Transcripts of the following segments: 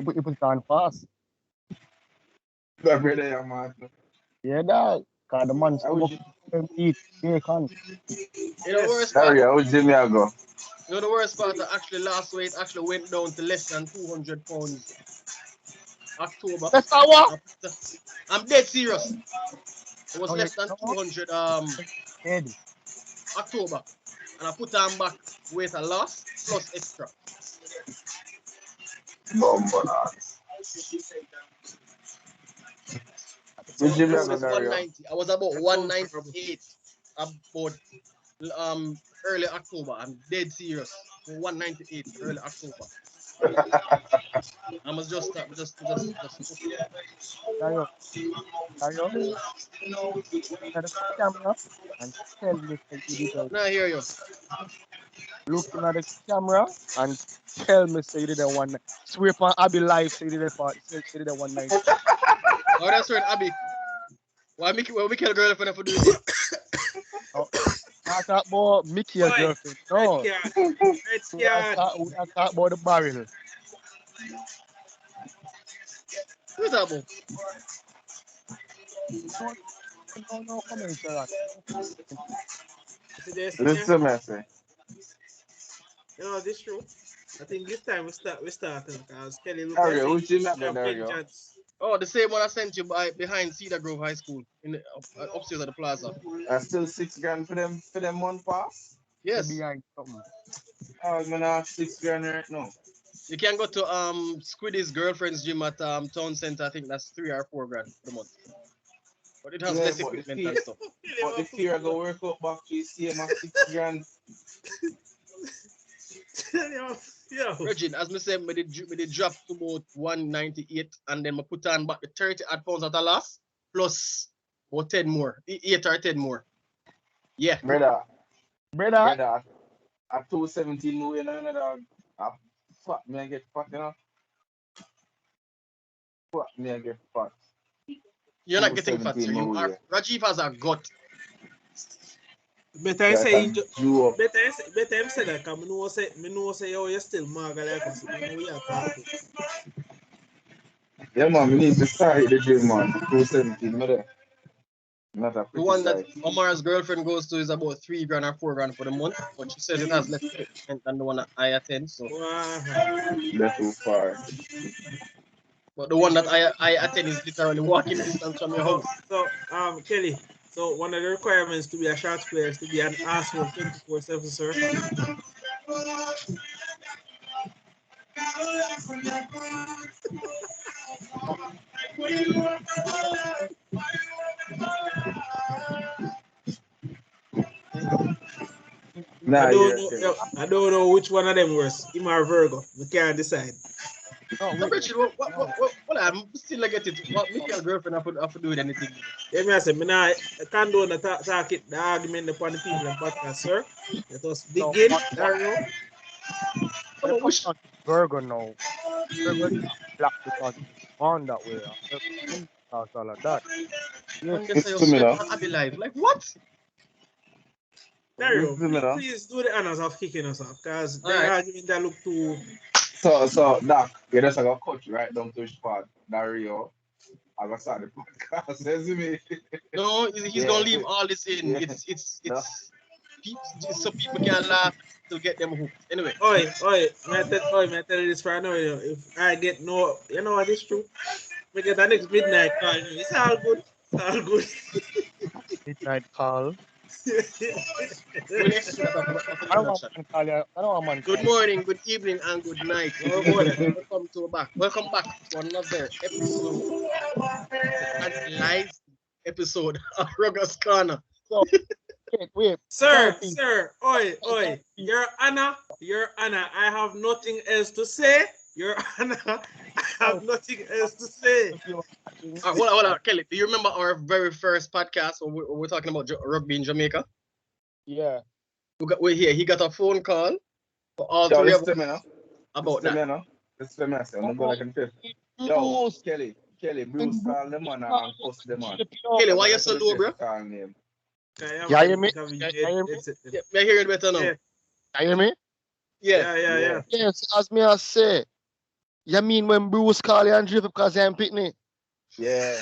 You put it on fast. That brother, yeah, man. Yeah, dog. Cause the man still wish them eat bacon. You know the worst There part? we go. How Jimmy I go? You know the worst part? Actually, last weight actually went down to less than 200 pounds. October. That's our what? I'm dead serious. It was Oh, less yeah, than no, 200 Eddie. October, and I put on back weight I lost plus extra. So Which Jimmy I now go, it's there we go. 190. I was about 198 about early October. I'm dead serious. 198 early October. I must just push it. Dario, at the camera and tell me say you did Now I hear you. looking at the camera and tell me say you did a one. Sweep on Abby live say you did a part. Say you did a 190. Oh, that's right, Abby. Why we kill girlfriend for doing it? Oh, I talk about Mickey as Oi, girlfriend. No, Red card. I talk about the barrel. Who's that about? No comment, Sharon. See this, Listen, man, say. You know, this true. I think this time we starting because Kelly look There like we go. say Which Jimmy I she go, have there we go. vengeance. Oh, the same one I sent you behind Cedar Grove High School in the, upstairs at the plaza. Still $6 for them one pass. Yes, Behind something. I'm gonna have $6 right now. you can go to Squiddy's girlfriend's gym at Town Center. I think that's $3 or $4 for the month, but it has Yeah, less but the equipment fee, and stuff. but the fear I go work up back to you see my $6. Yo. Regine, as me said, me did drop to about 198, and then me put on back the 30 odd pounds that I lost plus about 10 more, 8 or 10 more. Yeah, Brother, Brother, at 217 million, dog. Fuck me, I get fat, you know. Fuck me, I get fat. you're not getting fat, sir. 217 You are. million. Rajiv has a gut. Better I Yeah, say can do up. better I say that because me know say yo you still maga like us. You know we are talking. Yeah, man, we need to start the gym, man. 217, me there. Not a The one that criticize. Omar's girlfriend goes to is about $3 or $4 for the month, but she says it has less equipment than the one that I attend. So, Wow. That's too far. but the one that I attend is literally walking distance from your house. So Kelly, so one of the requirements to be a shot player is to be an asshole 24/7, sir. Nah, I don't know which one of them worse. Him or Virgo. We can't decide. no, So, wait. Richard, I'm still like get it. What make your girlfriend have to do with anything? Yeah, me I say, I can't do the argument upon the people in podcast, sir. Let us begin. Dario. Come on, wish. Virgo now. Virgo is black because he's born that way. All of that. Yeah, And they say Listen you're to me swept now. on Abby life. Like what? Dario, Listen to me now. please do the honors of kicking us off because the Alright. argument that look too. So, Doc, you just got cut you right down to his part. Dario, I got start the podcast. Says me. No, he's Yeah. gonna leave all this in. Yeah. It's No. so people can laugh to get them hooked. Anyway, May I tell you this right now, you know, if I get no, you know what is true? We get the next midnight call. It's all good. It's all good. midnight call. we'll execute that after I the don't want introduction. man call you. I don't want man call Good you. morning, good evening, and good night. Oh, boy. Welcome back to another episode, and live episode of Ruggers Corner. So, wait. Sir, Sorry, Your Honor, I have nothing else to say. Your Honor, I have nothing else to say. Hold on, Kelly. Do you remember our very first podcast where we're talking about rugby in Jamaica? Yeah. We're here. He got a phone call for all Yo, three of listen to me us now. about Listen to that. me now. Listen to me, I say. I'm gonna go like a fifth. Yo, Kelly, Bruce call them on and post them on. Kelly, why you so low, bro? Call name. Yeah, you me? Yeah, I hear it better now. Yeah. You hear me? Yeah. Yeah. Yes, as me I say. You mean when Bruce call you and drip because I'm pitney? Yeah.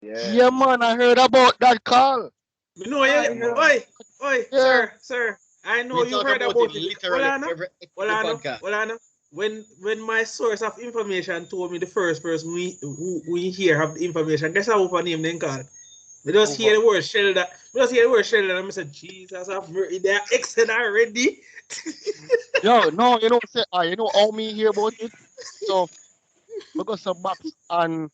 Yeah, man, I heard about that call. You know, I you, heard, oi, yeah. sir. I know We you talk heard about about it it. literally every podcast. Olana. When my source of information told me the first person we hear have the information, guess how her name then called? We just Over. hear the word shelter. We just hear the word shelter and I said, Jesus have mercy, they're exit already. Yo, no, you know how me hear about it? So, because some maps and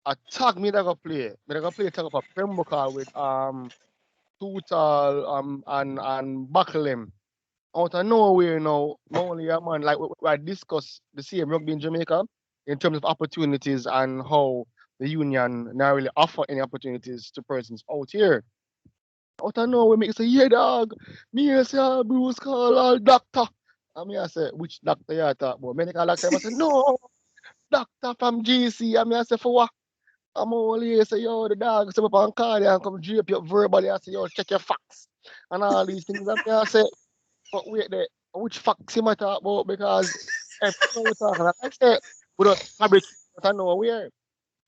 a tag me that go play. Me that go play tag up a Pembroke with Total and Buckle out of nowhere now, only a man like we discuss the same rugby in Jamaica in terms of opportunities and how the union now really offer any opportunities to persons out here. Out of nowhere, make say, yeah, dog. Me I say, Bruce call all doctor. And me I say, which doctor you talk about? Medical doctor. I say, no, doctor from GC. And me I say, for what? I'm only say, yo, the dog, come up and call you and come drape you verbally. I say, yo, check your facts and all these things. And me I say, but wait there, which facts him I talk about? Because everything we talking about, I say, we don't fabricate out of nowhere.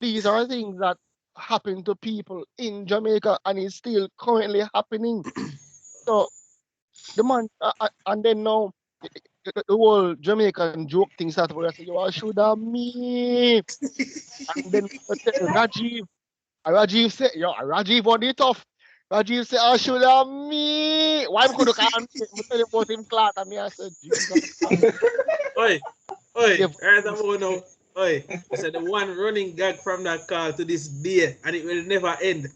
These are things that happen to people in Jamaica and it's still currently happening. So the man, and then now the whole Jamaican joke thing started where I say, yo, I should have me. And then Rajiv, Rajiv said, yo, Rajiv on it tough. Rajiv said, I should have me. Why could I can't tell you about him class? And me, I said, Jesus Christ. Oi, Yeah, right about now. Oi, I said the one running gag from that call to this day, and it will never end.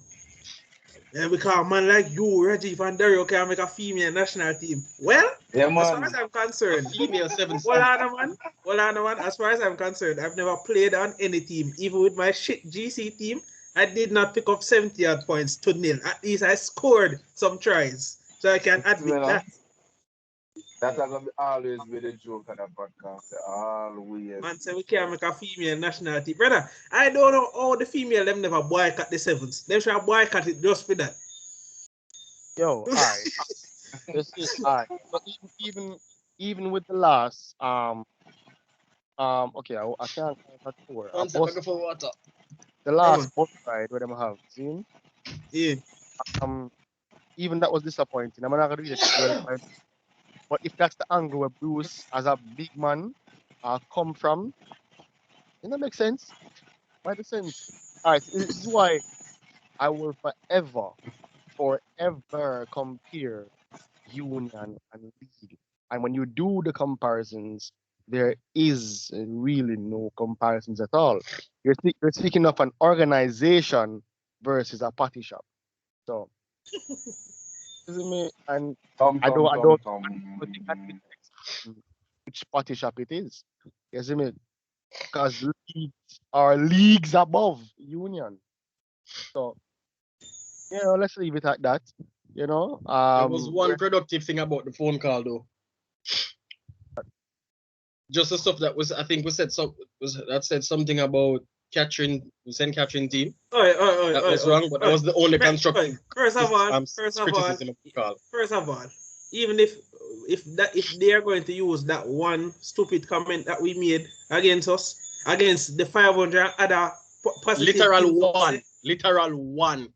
Yeah, because a man like you, Rajiv and Dario can make a female national team. Well, Yeah, as far man. as I'm A concerned, female seven well, seven. man, as far as I'm concerned, I've never played on any team. Even with my shit GC team, I did not pick up 70 odd points to nil. At least I scored some tries. So I can You admit know, that. that's gonna be always be the joke of the podcast. Man Always. say we can't make a female national team. Brother, I don't know how the female them never boycott the sevens. Them should boycott it just for that. yo, all right. You see, all right. But even with the last okay, I can't count that tour. A One second, I bus go for water. the Come last on. bus ride where them have seen Yeah. um even that was disappointing. I'm not gonna really dwell on it. But if that's the angle where Bruce as a big man come from, it that makes sense. Why the sense? All right, this is why I will forever compare union and league. And when you do the comparisons, there is really no comparisons at all. You're speaking of an organization versus a party shop. So, isn't me? And Tom, I tom, don't, I tom, don't, tom. I don't think I can explain which party shop it is. You see me? Because leagues are leagues above union. So, let's leave it at that. There was one productive thing about the phone call though. Just the stuff that was, I think, said something about Catherine, St. Catherine team. That was wrong, but that was the only constructive First of all, criticism of the call. even if they are going to use that one stupid comment that we made against us, against the 500 other positive literal one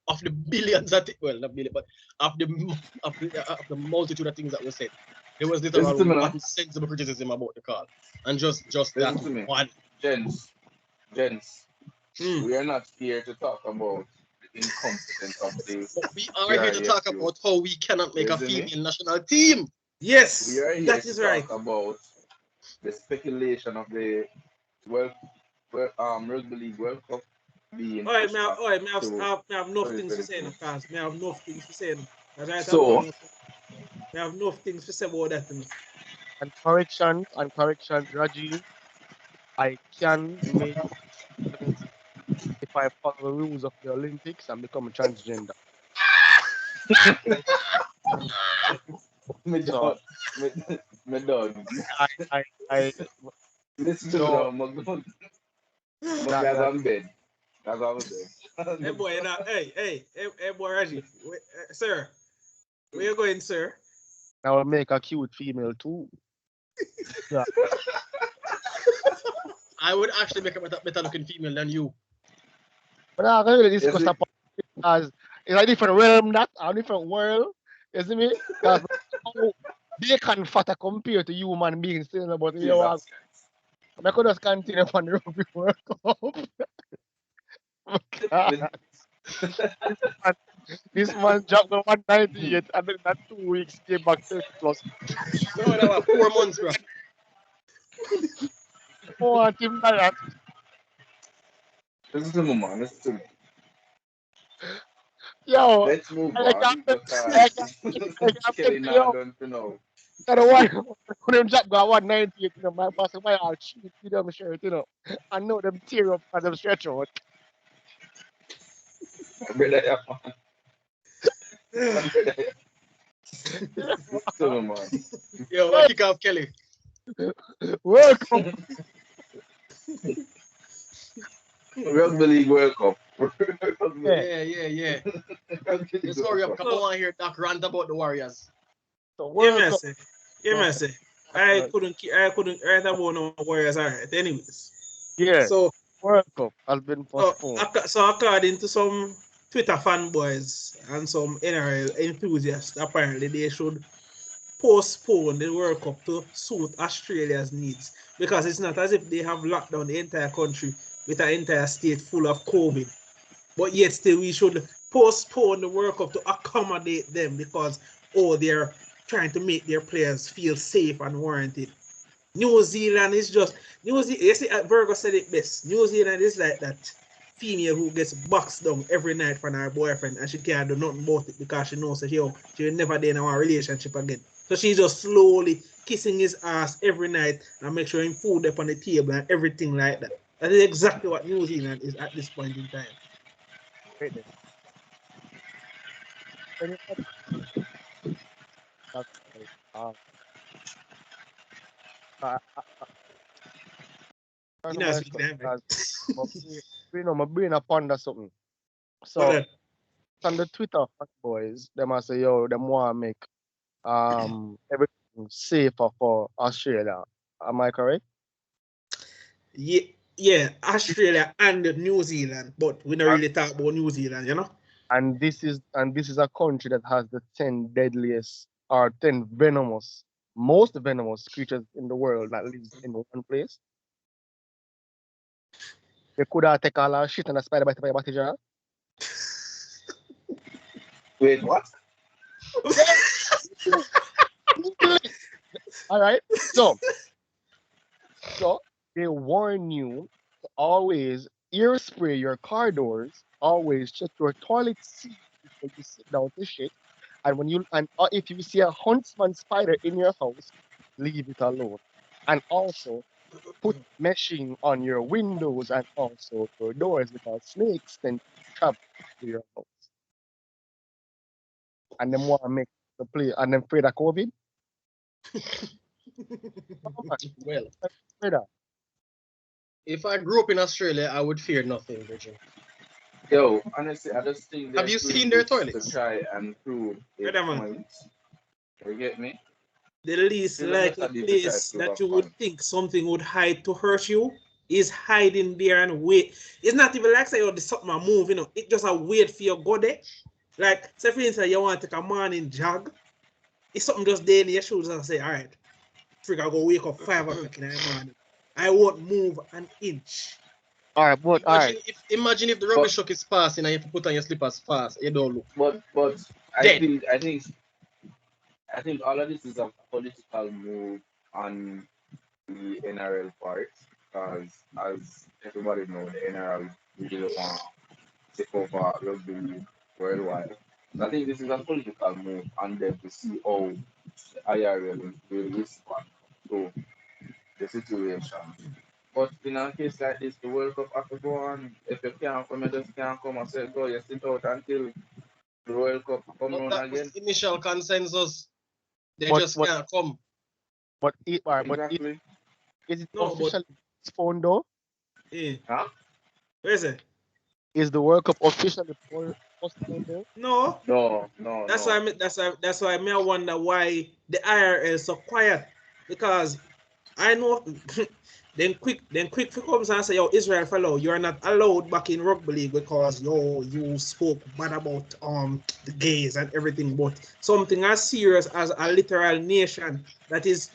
of the billions that not billion, but of the multitude of things that were said. There was literal one sensible criticism about the call, and just that one. Gents, we are not here to talk about the incompetence of the. But we are here to talk about how we cannot make a female national team. Yes, we are here that to is talk right. about the speculation of the Rugby League World Cup being pushed back I have enough things to say, cause I have enough things to say. So, I have enough things to say about that. and corrections, Rajiv. I can make sense if I follow the rules of the Olympics and become a transgender. me So dog, me dog. I Listen to me so now, Magdon. But that guys, that I'm bed. That's what I'm saying. Hey boy, hey boy, Raji, sir, where you going, sir? I will make a cute female too. I would actually make a better looking female than you. But I'm going to Yes, discuss it- about it as it's a different realm, that a different world. You see me? Because how they can fatter compared to human beings still about you know, Jesus. I could just continue on the Rugby World Cup. This man dropped the 198 and then that 2 weeks came back 30 plus. No, that was 4 months, bro. Oh, team like that. Listen to me, man. Listen to me. Yo, Let's move I on can't because tell Kelly you, now yo, don't know. the one when them drop got 198, you know, my boss, my all cheap, you know, my shirt, you know. I know them tear up and them stretch out. Brother, yeah, man. Brother, yeah. Listen to me, man. Yo, I kick off Kelly. Welcome. Rugby League World Cup. Rugby Yeah, yeah, yeah. League Let's hurry up. World Cup. Come on here, Doc, rant about the Warriors. So Yeah, World Cup. Messi. Yeah, Messi. I couldn't write about no Warriors, alright. Anyways. Yeah, So World Cup has been postponed. So according to some Twitter fanboys and some NRL enthusiasts, apparently they should postpone the World Cup to suit Australia's needs because it's not as if they have locked down the entire country with an entire state full of COVID. But yet still we should postpone the World Cup to accommodate them because they're trying to make their players feel safe and warranted. New Zealand is just New Zealand. You see, Virgo said it best. New Zealand is like that female who gets boxed down every night from her boyfriend and she can't do nothing about it because she knows that she will never be in a relationship again. So she's just slowly kissing his ass every night and make sure him food up on the table and everything like that. That is exactly what New Zealand is at this point in time. Wait there. That's uh, uh, You to know, my speak stuff that, man. because my brain a ponder something. What So that? on the Twitter boys, them I say yo, them want to make everything safer for Australia. Am I correct? Yeah, Australia and New Zealand, but we don't really talk about New Zealand, you know? And this is a country that has the 10 deadliest or 10 most venomous creatures in the world that lives in one place. They could have taken all our shit and a spider bite by a jar. Wait, what? All right. So they warn you to always ear spray your car doors, always check your toilet seat before you sit down to shit. And if you see a huntsman spider in your house, leave it alone. And also put meshing on your windows and also your doors because snakes can travel to your house. And them want to make the play and them afraid of COVID. Well, Afraid of. if I grew up in Australia, I would fear nothing, Virgin. Yo, honestly, I just think Have they're you doing seen their this toilets? to try and prove a Wait a minute. point. You get me? The least Still likely understand the place protest that you over would fun. think something would hide to hurt you is hiding there and wait. It's not even like say, there's something a move, you know. It's just a wait for you to go there. Like, say for instance, you want to take a morning jog. It's something just there in your shoes and say, all right, freak, I'll go wake up 5 o'clock in the morning. I won't move an inch. All right, but all right. Imagine if the rubbish truck is passing and you have to put on your slippers fast. You don't look. But Dead. I think all of this is a political move on the NRL part because as everybody knows, the NRL really want to take over rugby league worldwide. I think this is a political move on them to see how the IRL will respond to the situation. But in a case like this, the World Cup have to go on. If you can't come, you just can't come and say, so you sit out until the World Cup come But round that was again. the initial consensus. They But- just but- can't come. But it, all right, but Exactly. is it No, but- officially postponed though? Yeah. Huh? Where is it? Is the World Cup officially postponed though? No. No. That's why I wonder why the IRL is so quiet. Because I know. then quick for comes and say, yo, Israel fellow, you're not allowed back in rugby league because you spoke bad about the gays and everything, but something as serious as a literal nation that is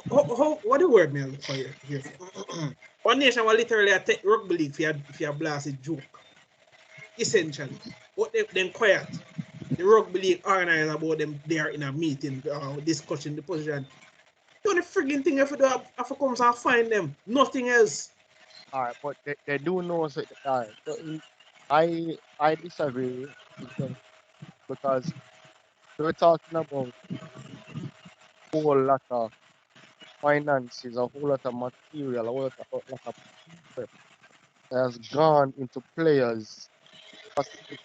what the word me look for here? One nation will literally take rugby league if you blast a joke. Essentially. But them quiet. The rugby league organize about them there in a meeting, discussing the position. The only frigging thing if you do have to come and find them. Nothing else. All right, but they do know. So, all right, so I disagree with them because we're talking about a whole lot of finances, a whole lot of material, a whole lot of prep that has gone into players, facilities,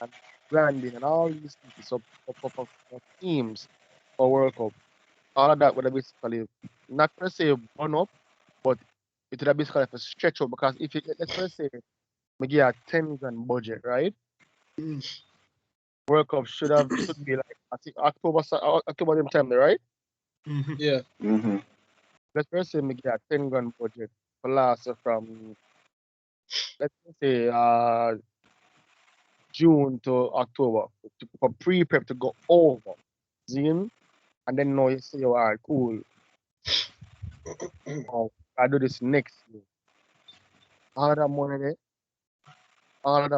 and branding, and all these things for teams for World Cup. All of that would have basically not per se burn up, but it would have basically have to stretch out because if it, let's first say we get a 10 grand budget, right? World Cup should be like I think October them time there, right? Mm-hmm. Yeah. Mm-hmm. Let's first say we get a 10 grand budget for last from let's say June to October for pre-prep to go over. Zine, and then now you say, all right, cool. Oh, I do this next year. All of that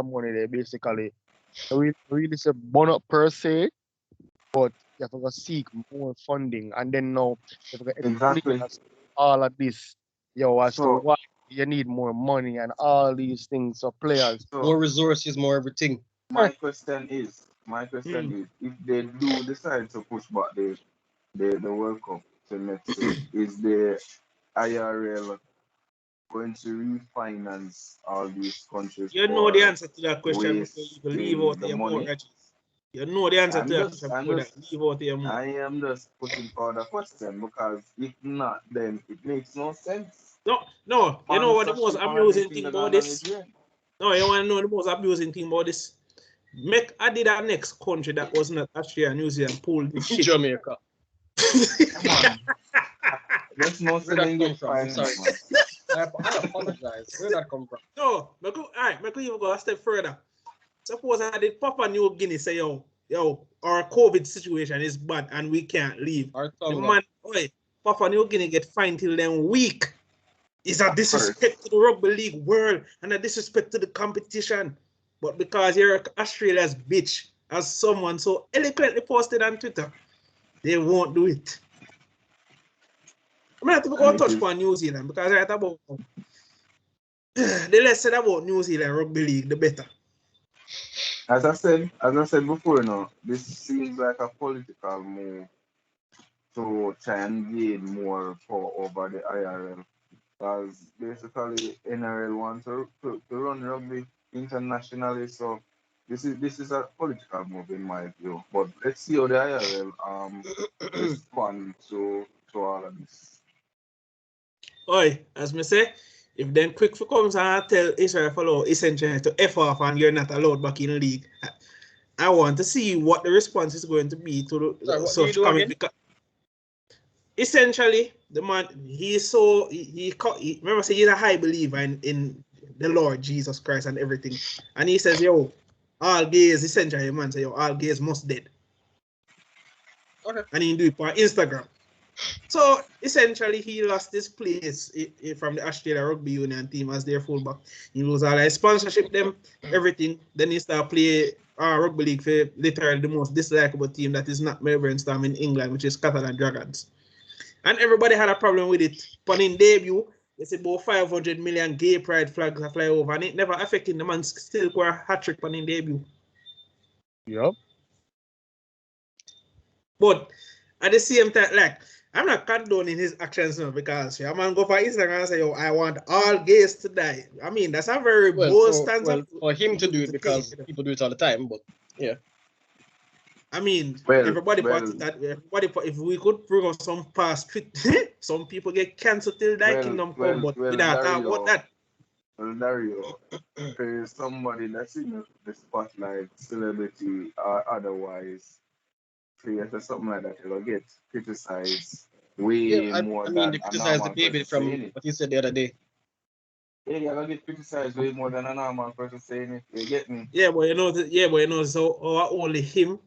money there basically. We really say burn up per se, but you have to go seek more funding, and then now you have to explain Exactly. all of this, as to So why you need more money and all these things of players. More so resources, more everything. my question is if they do decide to push back the World Cup to next year, is the IRL going to refinance all these countries You know the for answer to that question before you even leave wasting out the your mouth, money? Reggie. You know the answer to I'm that just question I'm before that. just Leave out your mouth. I am just putting forward a question because if not, then it makes no sense. No. You know what the most Sponsorship and amusing everything thing that about gone down the this? drain. No, you want to know the most amusing thing about this? I did that next country that was not Australia and New Zealand pull this shit. Jamaica. Come on. There's no Where that selling come get from? I'm finance, sorry. man. I apologize. Where that come from? No, I could even go a step further. Suppose I did Papua New Guinea say, yo, our COVID situation is bad and we can't leave. Our The Tonga. man, Papua New Guinea get fined till then week. Is a Of disrespect to the rugby league world and a disrespect to the competition. But because you're Australia's bitch, as someone so eloquently posted on Twitter, they won't do it. I'm going to go touch upon New Zealand because I thought about the less said about New Zealand rugby league, the better. As I said before, this seems like a political move to try and gain more power over the IRL. Because basically NRL wants to run rugby internationally, so this is a political move in my view. But let's see how the IRL respond to all of this. As me say, if then quick for comes and tell Israel follow essentially to F off and you're not allowed back in the league, I want to see what the response is going to be to such comment because essentially the man he remember say he's a high believer in the Lord Jesus Christ and everything, and he says, yo, all gays essentially man say, yo, all gays must dead. Okay. And he do it on Instagram. So essentially, he lost his place from the Australia Rugby Union team as their fullback. He was all like sponsorship, them everything. Then he started play rugby league for literally the most dislikable team that is not Melbourne Storm in England, which is Catalan Dragons. And everybody had a problem with it. But in debut, they said about 500 million gay pride flags are fly over, and it never affected the man still for a hat trick in debut. Yep. But at the same time, like, I'm not condoning his actions now because a man go for Instagram and say, yo, I want all gays to die. I mean, that's a very bold stance. For him to do it because people do it all the time, but yeah. I mean, Well, everybody if we could prove of some past some people get cancelled till that kingdom come, but we don't talk about that. Well, Dario, for somebody that's in the spotlight, celebrity or otherwise, for something like that, it'll get criticized way I more mean, than they a criticized the normal baby person from saying it. what he said the other day. Yeah, you're gonna get criticized way more than a normal person saying it. You get me? Yeah, but you know, so only him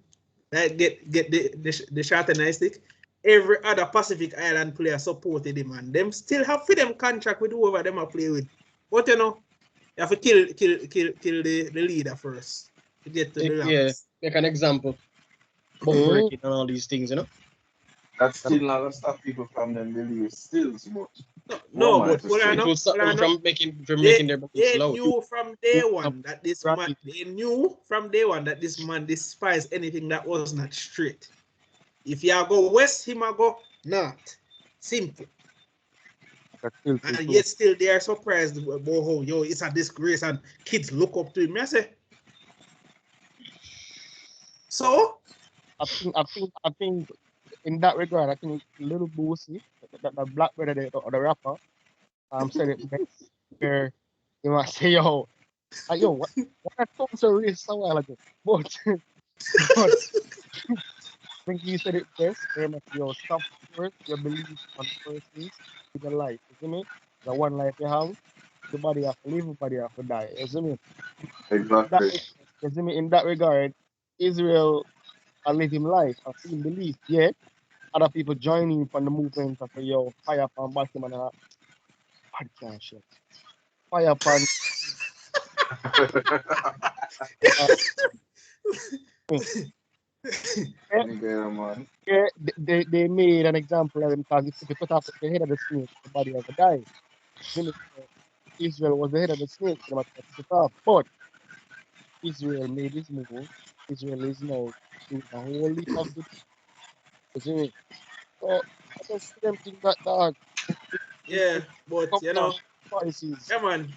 that get the shot and I stick. Every other Pacific Island player supported him, and them still have for them contract with whoever them are play with. But you know, you have to kill the leader first to get to the Yeah, lambs. make an example. Book breaking and all these things, you know. That's still not gonna stop people from them believe still but No, man but to hold on, say. It will stop them no. from making their beliefs They loud. knew from day Right. one that this man. They knew from day one that this man despised anything that was not straight. If you go west, him a go north. Simple. That's still too And close. yet still they are surprised about how yo it's a disgrace and kids look up to him. I say, so I think in that regard, I think Little Boosie, the black brother, or the rapper, said it best. Where you might say, yo, what that sounds so racist a while ago. But, but I think he said it best. Very much, stop first your belief on persons with a life. You see me? The one life you have, everybody have to live, everybody have to die. You see me? That, Exactly. you see me? In that regard, Israel are living life, I see belief. Yeah, other people joining from the movement of fire upon Baltimore and podcast shit. Fire upon uh, yeah, Nigga, man. yeah, they made an example of them because if you cut off the head of the snake, the body of the die. Then Israel was the head of the snake, so they must cut it off. But Israel made this move. Israel is now doing a whole heap of good. You see me? So I just see them think that dog. yeah, It but come you down know, to choices. yeah man,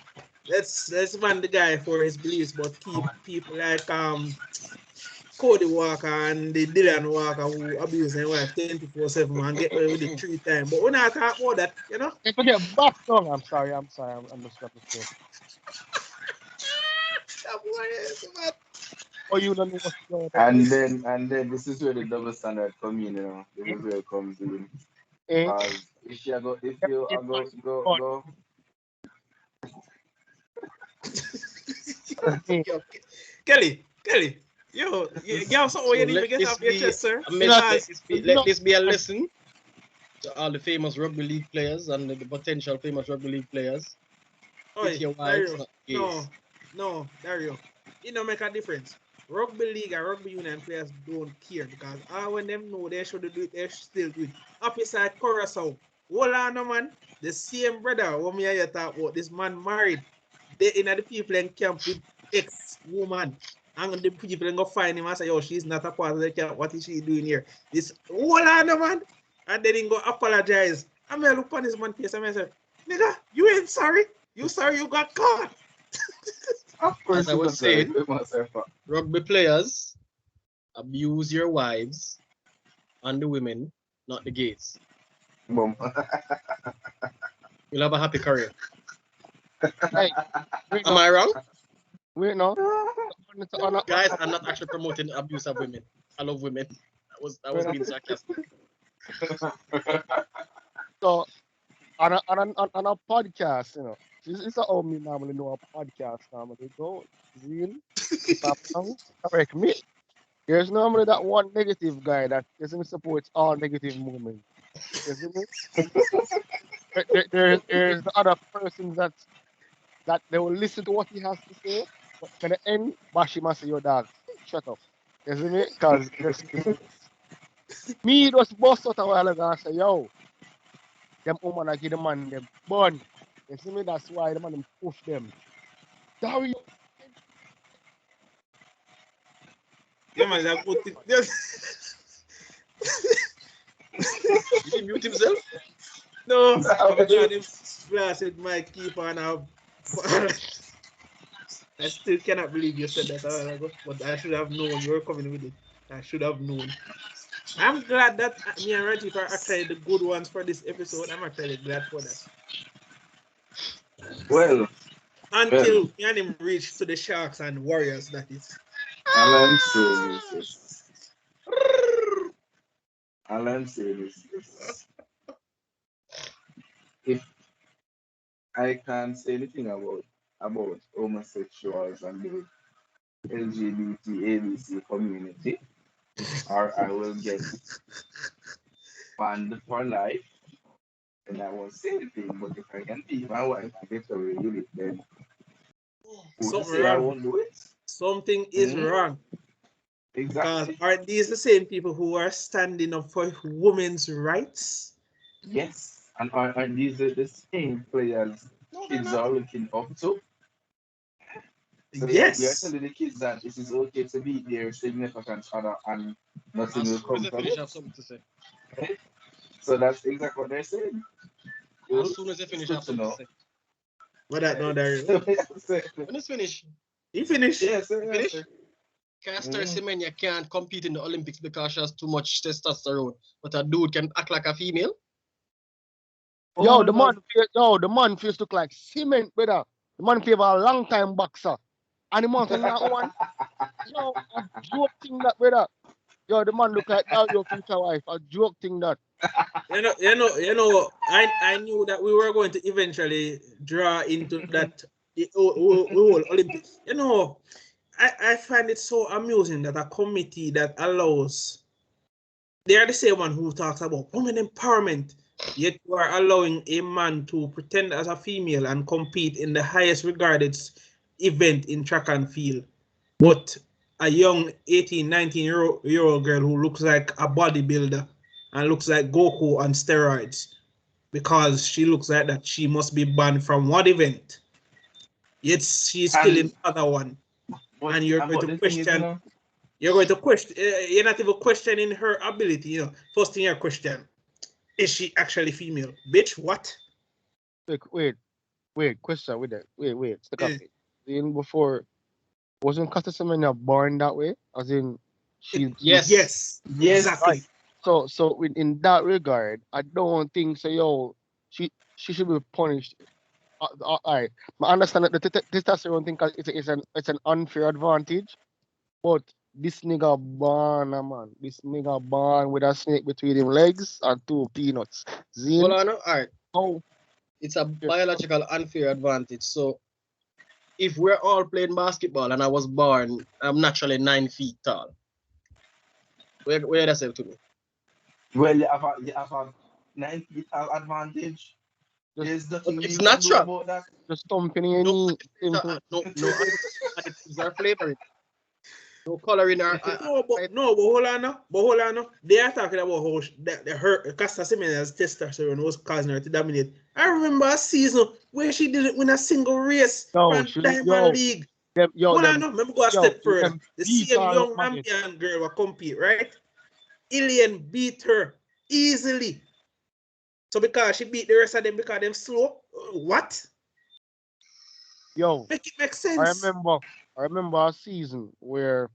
let's ban the guy for his beliefs, but keep people like Cody Walker and the Dylan Walker who abuse their wife 24/7 and get away with it 3 times. But we're not talking about that, you know? If I get back down, I'm sorry, I'm just got to say. Oh, you don't know what's going on. And then this is where the double standard come in, you know. This is where it comes in. Eh? As if you It are was fun. go Eh, Yo, Kelly, you have something So you need let to get this off your be chest, sir. a You know, let Because this be you let know, this be a and lesson to all the famous rugby league players and the potential famous rugby league players. Hit Oi, your wives, Dario, not gays. no, Dario. It don't make a difference. Rugby league and rugby union players don't care because when them know they should do it, they still do it. Up inside Curacao, hold on, no, man. The same brother what me here talk about, this man married. They in the people in camp with ex-woman. And the people go find him and say, yo, she's not a part of the camp. What is she doing here? This hold on, no, man. And then he go apologize. I mean, look on this man face and I say, nigga, you ain't sorry. You sorry you got caught. of As course I it's was not sorry. saying, It must have rugby players abuse your wives and the women, not the gays. boom. You'll have a happy career. hey, wait Am no, I wrong? wait no. Guys, I'm not actually promoting the abuse of women. I love women. I was Wait no. being sarcastic. So on a podcast, this is how me normally know a podcast normally go. Real, stop now, correct me. There's normally that one negative guy that doesn't support all negative movements. You see me? There's the other persons that they will listen to what he has to say, but at the end, bash him and say, yo, dog, shut up. You see me? Because me just bust out a while ago and say, yo, them woman I give the man them bun. You see me? That's why the man them push them. Dario, Yeah, man, that good thing. Did he mute himself? No, I'm trying to blasted my keeper and I still cannot believe you said that a while ago, but I should have known you were coming with it. I should have known. I'm glad that me and Reggie are actually the good ones for this episode. I'm actually glad for that. well, Until me and him reach to the Sharks and Warriors, that is. Alan says this. Alan says this. I can't say anything about homosexuals and the LGBT ABC community, or I will get banned for life, and I won't say anything. But if I can beat my wife and get away with it, then who to Something say I wrong. won't do it? Something is Hmm? wrong. Because Exactly. are these the same people who are standing up for women's rights? Yes. And are these the same players No, they're kids not. are looking up to? So you're Yes. telling the kids that it is okay to beat their significant other and nothing As will soon as come they from finish, it. I have something to say. So that's exactly what they're saying. Cool. As soon as they It's finish, I good have to something to know. say. What that now, Daryl? When it's finished, He finished. Yes, sir, you yes, finish? sir. Caster Mm. Semenya can't compete in the Olympics because she has too much testosterone. But a dude can act like a female. Yo, Oh the no. man, the man feels look like cement, brother. The man feel a long time boxer. And the man say, nah, one, yo, a joke thing that, brother. Yo, the man look like that, your future wife. A joke thing that. I knew that we were going to eventually draw into that the whole Olympics. I find it so amusing that a committee that allows, they are the same one who talks about women empowerment, yet you are allowing a man to pretend as a female and compete in the highest regarded event in track and field. But a young 18, 19-year-old girl who looks like a bodybuilder and looks like Goku on steroids, because she looks like that, she must be banned from what event? Yet she's still in And the other one. but And you're and going but to the thing is, question, you're not even questioning her ability. First thing you question, is she actually female? Bitch, what? Wait, question with that. Wait, stick up Eh, it. In before, wasn't Caster Semenya born that way? As in, she look Yes. Yes, yes, right. exactly. So in that regard, I don't think so. Yo, she should be punished. All right, I understand that the testosterone thing 'cause it's an unfair advantage, but this nigga born, man. This nigga born with a snake between him legs and two peanuts. Well, Zin, I know. All right. oh, It's a biological unfair advantage. So if we're all playing basketball and I was born, I'm naturally 9 feet tall. Where does it to me? well, you have a 9 feet advantage. just There's But nothing it's you can do natural. about that. just thumping your No knee. additives Simple. no additives are flavoring. No coloring or No, but hold on now. They are talking about how her Casta Semena's testosterone was causing her to dominate. I remember a season where she didn't win a single race Yo, from she Diamond yo League. them yo Hold on them now. Let me go a yo step further. them The beat same all young on it. Nambian girl will compete, right? Ilian beat her easily. So because she beat the rest of them because them slow, what? Yo, Make it make I sense. remember I remember a season where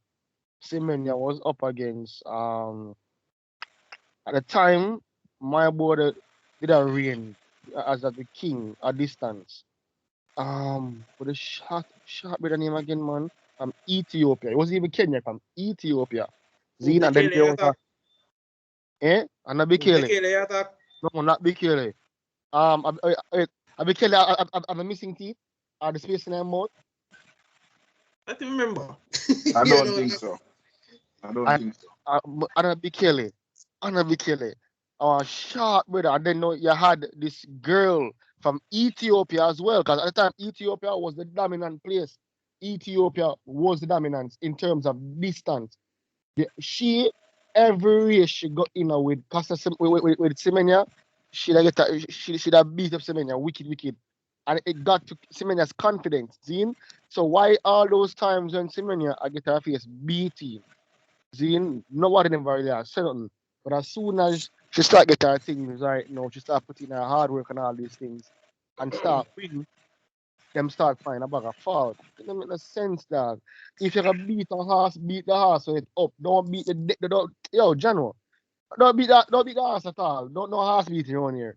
Semenya was up against at the time my boy did a reign as the king at distance. With a shot with the name again, man. From Ethiopia. It wasn't even Kenya, from Ethiopia. Who Zine, and then Bekele there was attack? and a Who Bikele. Bekele attack? No, not Bikele. A Bikele, I'm a missing teeth. The space in her mouth. I don't remember. I you don't know, think so. I don't And think so. and a Bikele. And a Bikele. Shot, brother. And then you had this girl from Ethiopia as well. Because at the time, Ethiopia was the dominant place. Ethiopia was the dominance in terms of distance. She every race she got in with with Semenya, she'd have beat up Semenya, wicked. And it got to Semenya's confidence, Zine. So why all those times when Semenya I get her face beating, Zine, nobody never really has said nothing. But as soon as she start getting her things right now, she start putting her hard work and all these things and start winning, them start finding a bag of fault. It don't make no sense, dog. If you can beat a horse, beat the horse when it's up. Don't beat don't, yo, General. Don't beat the horse at all. Don't no horse beating around here.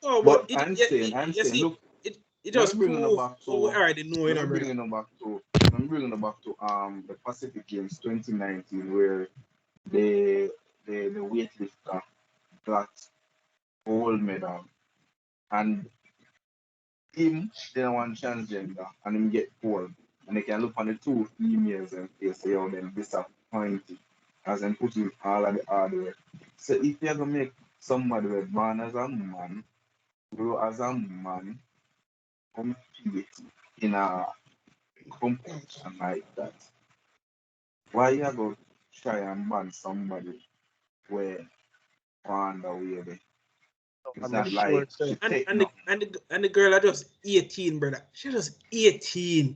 Oh, but But I'm saying, look, it let me just bring it proves back what we to already know, let me brother. bring it back to let me bring it back to the Pacific Games 2019 where the weightlifter got gold medal. And him, they want transgender, and him get gold. And they can look on the two females and they say, oh, them disappointed. As in put in all of the hard work. So if you're gonna make somebody born as a man, grow as a man, compete in a competition like that, why you gonna try and ban somebody where on the way there? It's I'm not sure like say, she And take and no. the girl are just 18, brother. She's just 18.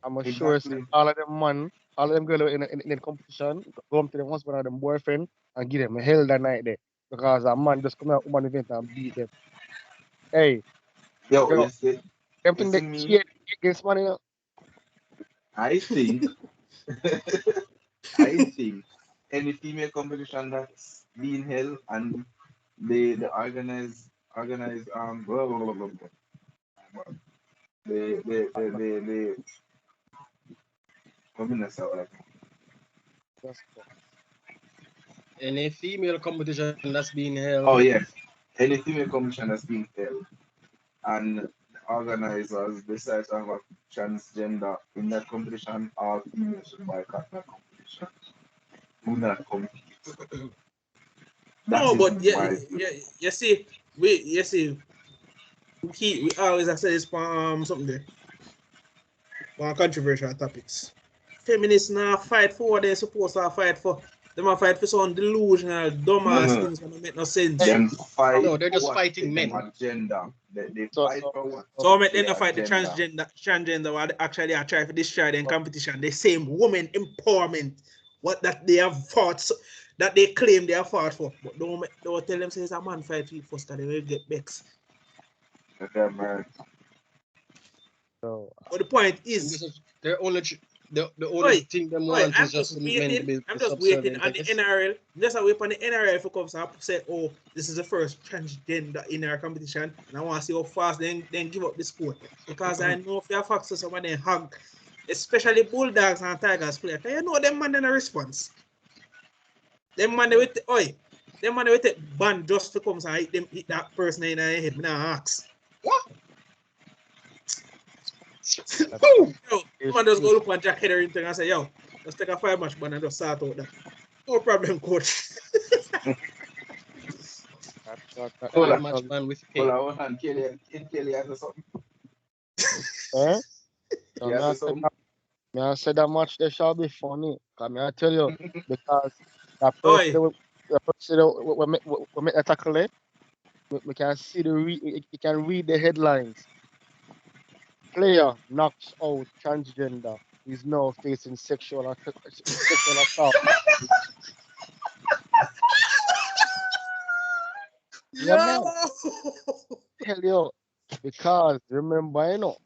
I'm sure say Exactly. all of them man, all of them girls in the competition, go up to them husband or them boyfriend and give them a hell that night there. Because a man just come out woman event and beat them. Hey, Yo, yo, them you thing see they me? cheat against man, you know. I think I think any female competition that's being held and they organize blah, blah, blah, blah, blah. They come in like Just go. Any female competition that's being held. oh yes, any female competition that's being held and the organizers decide to have a transgender in that competition, all females should boycott that competition. Do not compete. That No, is but my view. you see, we always have said this for something there. On controversial topics. Feminists now fight for what they're supposed to fight for. They might fight for some delusional, dumbass No, things that don't make no sense. them fight No, they're just what fighting them men. agenda. They So, fight so, for what so, So I their then fight the agenda. transgender while they actually are trying to destroy them so, competition. The same woman empowerment, what that they have fought, that they claim they have fought for. But don't tell them say it's a man fight for first because they will get vexed. Okay, man. so, But the point And this is, is the only oi, thing them want I'm is just just men to waiting. be I'm just waiting subservient, I on the guess. NRL. Just wait on the NRL for comes up say, oh, this is the first transgender in our competition, and I want to see how fast then give up the sport because I know if you have facts to some of them hug, especially Bulldogs and Tigers player. You know them man in a response. Them man with them man with the band just to come and hit that person in the head. Me not ask. What? Yo, if, man just go if, look at Jack Hetherington and say, yo, let's take a 5-match ban and just sort out that. No problem, coach. Hold on, 5-match ban with hold pay. on, hold on. Kelly has something. eh? He So has something. me I said that match they shall be funny. Cause I tell you, because that Oi, person the person we make a tackle there, we can see you can read the headlines. Player knocks out transgender is now facing sexual assault. Yeah yo! man, tell you. Because remember, you know,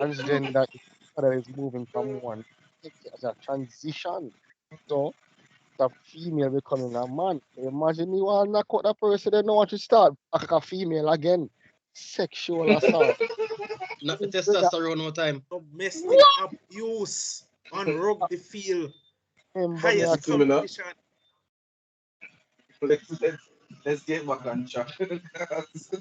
transgender is moving from one as a transition. So the female becoming a man. Imagine you want to knock out that person, they know what to start like a female again. Sexual assault. Not the testosterone no time. Domestic abuse on rugby field. Remember me, I Highest Listen me now. competition. Let's get back on track.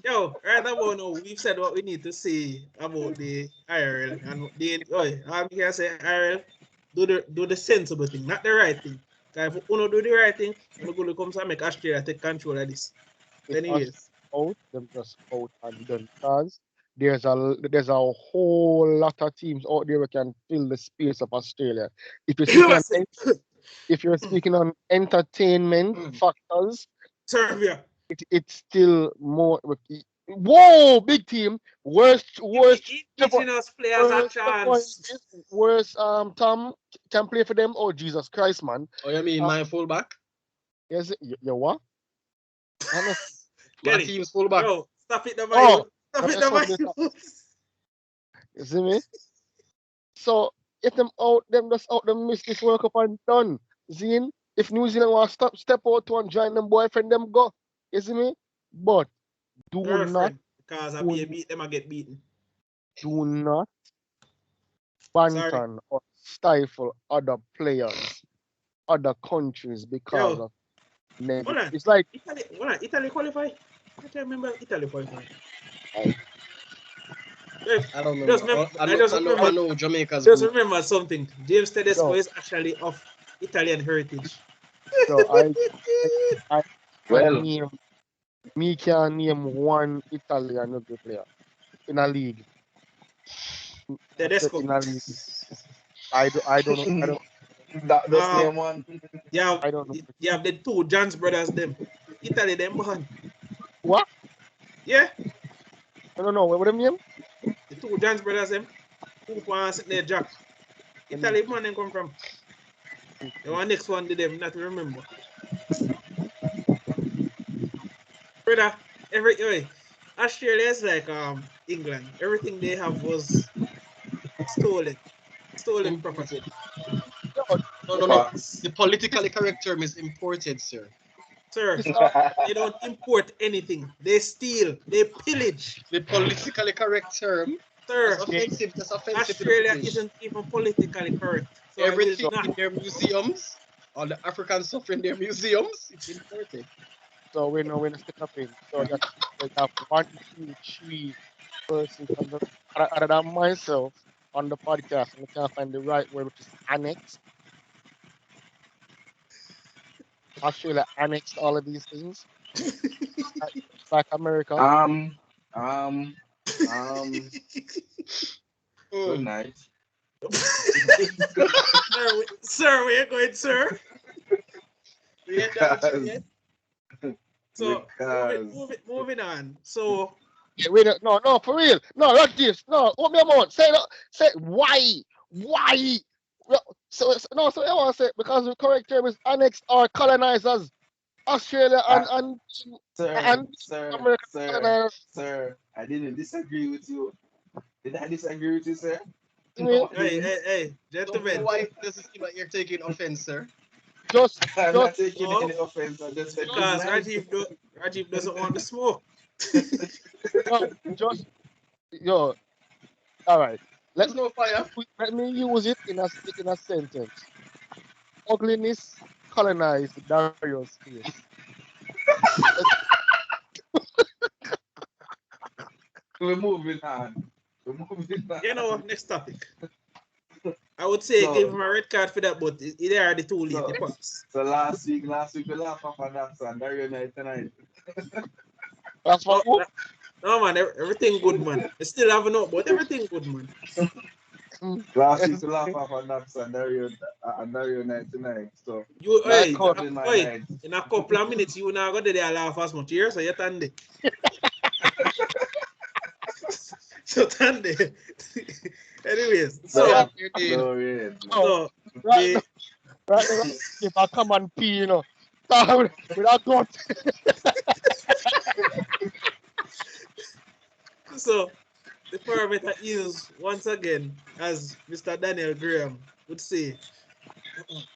Yo, right about now, we've said what we need to say about the IRL. And I'm here say IRL, do the sensible thing, not the right thing. Because if you do the right thing, you're going to come and make Australia take control of this. if us Anyways. out, them just out and done. Because there's a whole lot of teams out there who can fill the space of Australia. If you're speaking on if you're speaking on entertainment factors, Serbia. it's still more. Whoa, big team. Worst Indigenous players a chance. worst Tom can play for them. Oh Jesus Christ, man. Oh, you mean my fullback? Yes, you what? Honestly. My Kenny, team's fullback. yo, stop it, the Oh, Stop it, the you see me? So if them out, them just out, them miss this World Cup and done. Zine, if New Zealand want to step out to and join them boyfriend, them go. You see me? But do not, girlfriend. Because if you beat them, I get beaten. do not Sorry. banter or stifle other players, other countries because Yo, of negative. hold on. It's like Italy qualify? I can't remember Italy qualified. I don't Just remember. remember. I know Jamaica's Just group. remember something. James Tedesco No. is actually of Italian heritage. So I Well, can name one Italian rugby player in a league. Tedesco. In a league. I don't know. that's name one. I don't know. You have the two John's brothers, them. Italy, them born. What? Yeah, I don't know. What do you mean? the two John's brothers, them. Who want sit there, Jack? Italy, man, they come from. The one next one, did them not remember. Brother, Australia is like England. Everything they have was stolen property. No. The politically correct term is imported, sir. Sir, they don't import anything. They steal. They pillage. The politically correct term. Sir, That's offensive. That's offensive. Australia isn't even politically correct. So Everything in their museums, all the African stuff in their museums, it's imported. So we know when to stick up in. So you have 1, 2, 3 persons other than myself on the podcast, and we can't find the right word, which is annexed. Australia annexed all of these things. like America. Good night. Sir, where you going, sir? So moving on. So No, for real. No, not this. No, open your mouth. Say why? So I want to say because the correct term is annexed or colonizers. Australia and America. Sir, I didn't disagree with you. Did I disagree with you, sir? No, hey, gentlemen. Why does it seem like you're taking offense, sir? I'm not taking any offense. I just said because Rajiv doesn't want to smoke. All right. There's no fire. Let me use it in a sentence. Ugliness colonized Dario's face. We're moving on. You know, next topic. I would say give him a red card for that, but they are the too late. So last week we laughed off on that and Dario night tonight. That's what. No man, everything good, man. I still haven't know, but everything good, man. Last week we laughed off on that and Dario night tonight. So you in a couple of minutes you now go there laugh as much here, so you're Tande. So Tande. Anyways, so right, if I come and pee, you know, without God. So the parameter is once again, as Mr. Daniel Graham would say,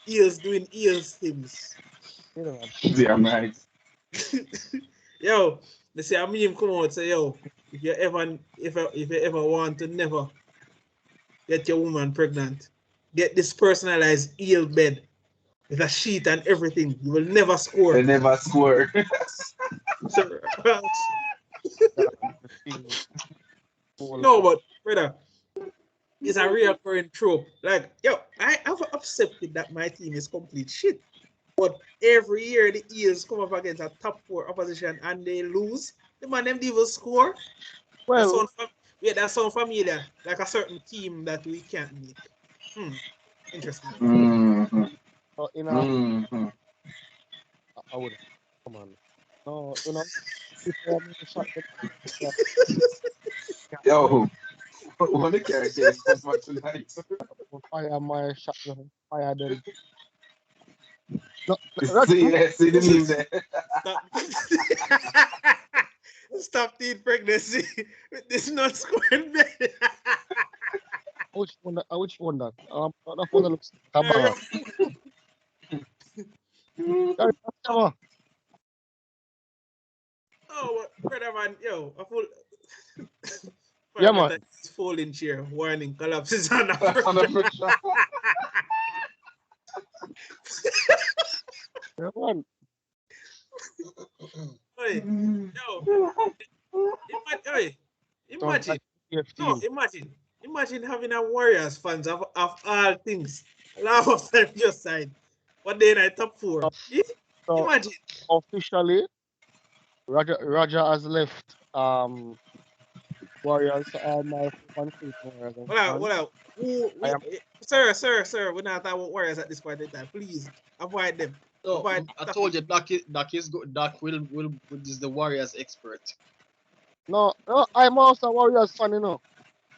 Eels doing Eels things. Yeah, right. Yo, they say a meme come out say, yo, if you ever want to never get your woman pregnant, get this personalized eel bed with a sheet and everything. You will never score. They never score. No, but brother, it's a reoccurring trope. Like, yo, I have accepted that my team is complete shit. But every year the Eels come up against a top 4 opposition and they lose. The man them even score. Well, that sound familiar. Like a certain team that we can't make. Interesting. I would come on. No, you know. Yo, what the character is come back tonight? Fire my shot, fire them. No, see the meme there. Stop teen pregnancy with this not scoring bed. Which one that? That one looks camera. Oh, brother man, yo, I full. Yeah, man. Falling chair, warning, collapses on the Yeah, man. Oi, yo, Sounds imagine, like TF no, team. imagine having a Warriors fans of all things. Last of them just signed. What day night top 4? So Imagine. officially, Roger has left Warriors. So all my fans Warriors and fans. Well, I am sir, we're not talking about Warriors at this point in time. Please avoid them. No, Avoid I told you Doc will is the Warriors expert. no, I'm also a Warriors fan, you know.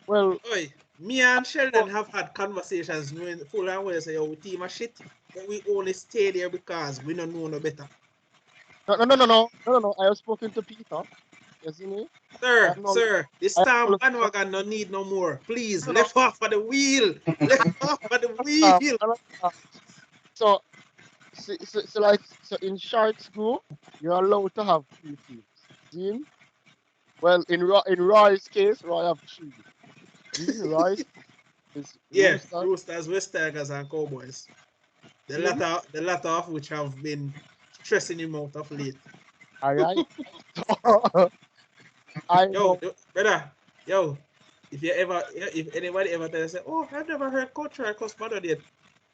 Well, Oi, me and Sheldon have had conversations knowing full and well say, yo, we team a shit, but we only stay there because we don't know no better. no. I have spoken to Peter. You see me? Sir, this I time know- bandwagon no need no more. Please, no, no, left off of the wheel. Left off of the no, wheel. no, no. So, so in Sharks Group, you're allowed to have 2 teams. See? Well, in Roy's case, Roy have 3. Roy's is Yeah, Roosters. Roosters, West Tigers, and Cowboys. The latter of which have been stressing him out of late. All right. I know. Brother, if anybody ever tell you, say, oh, I've never heard Coach Roy cuss mother yet.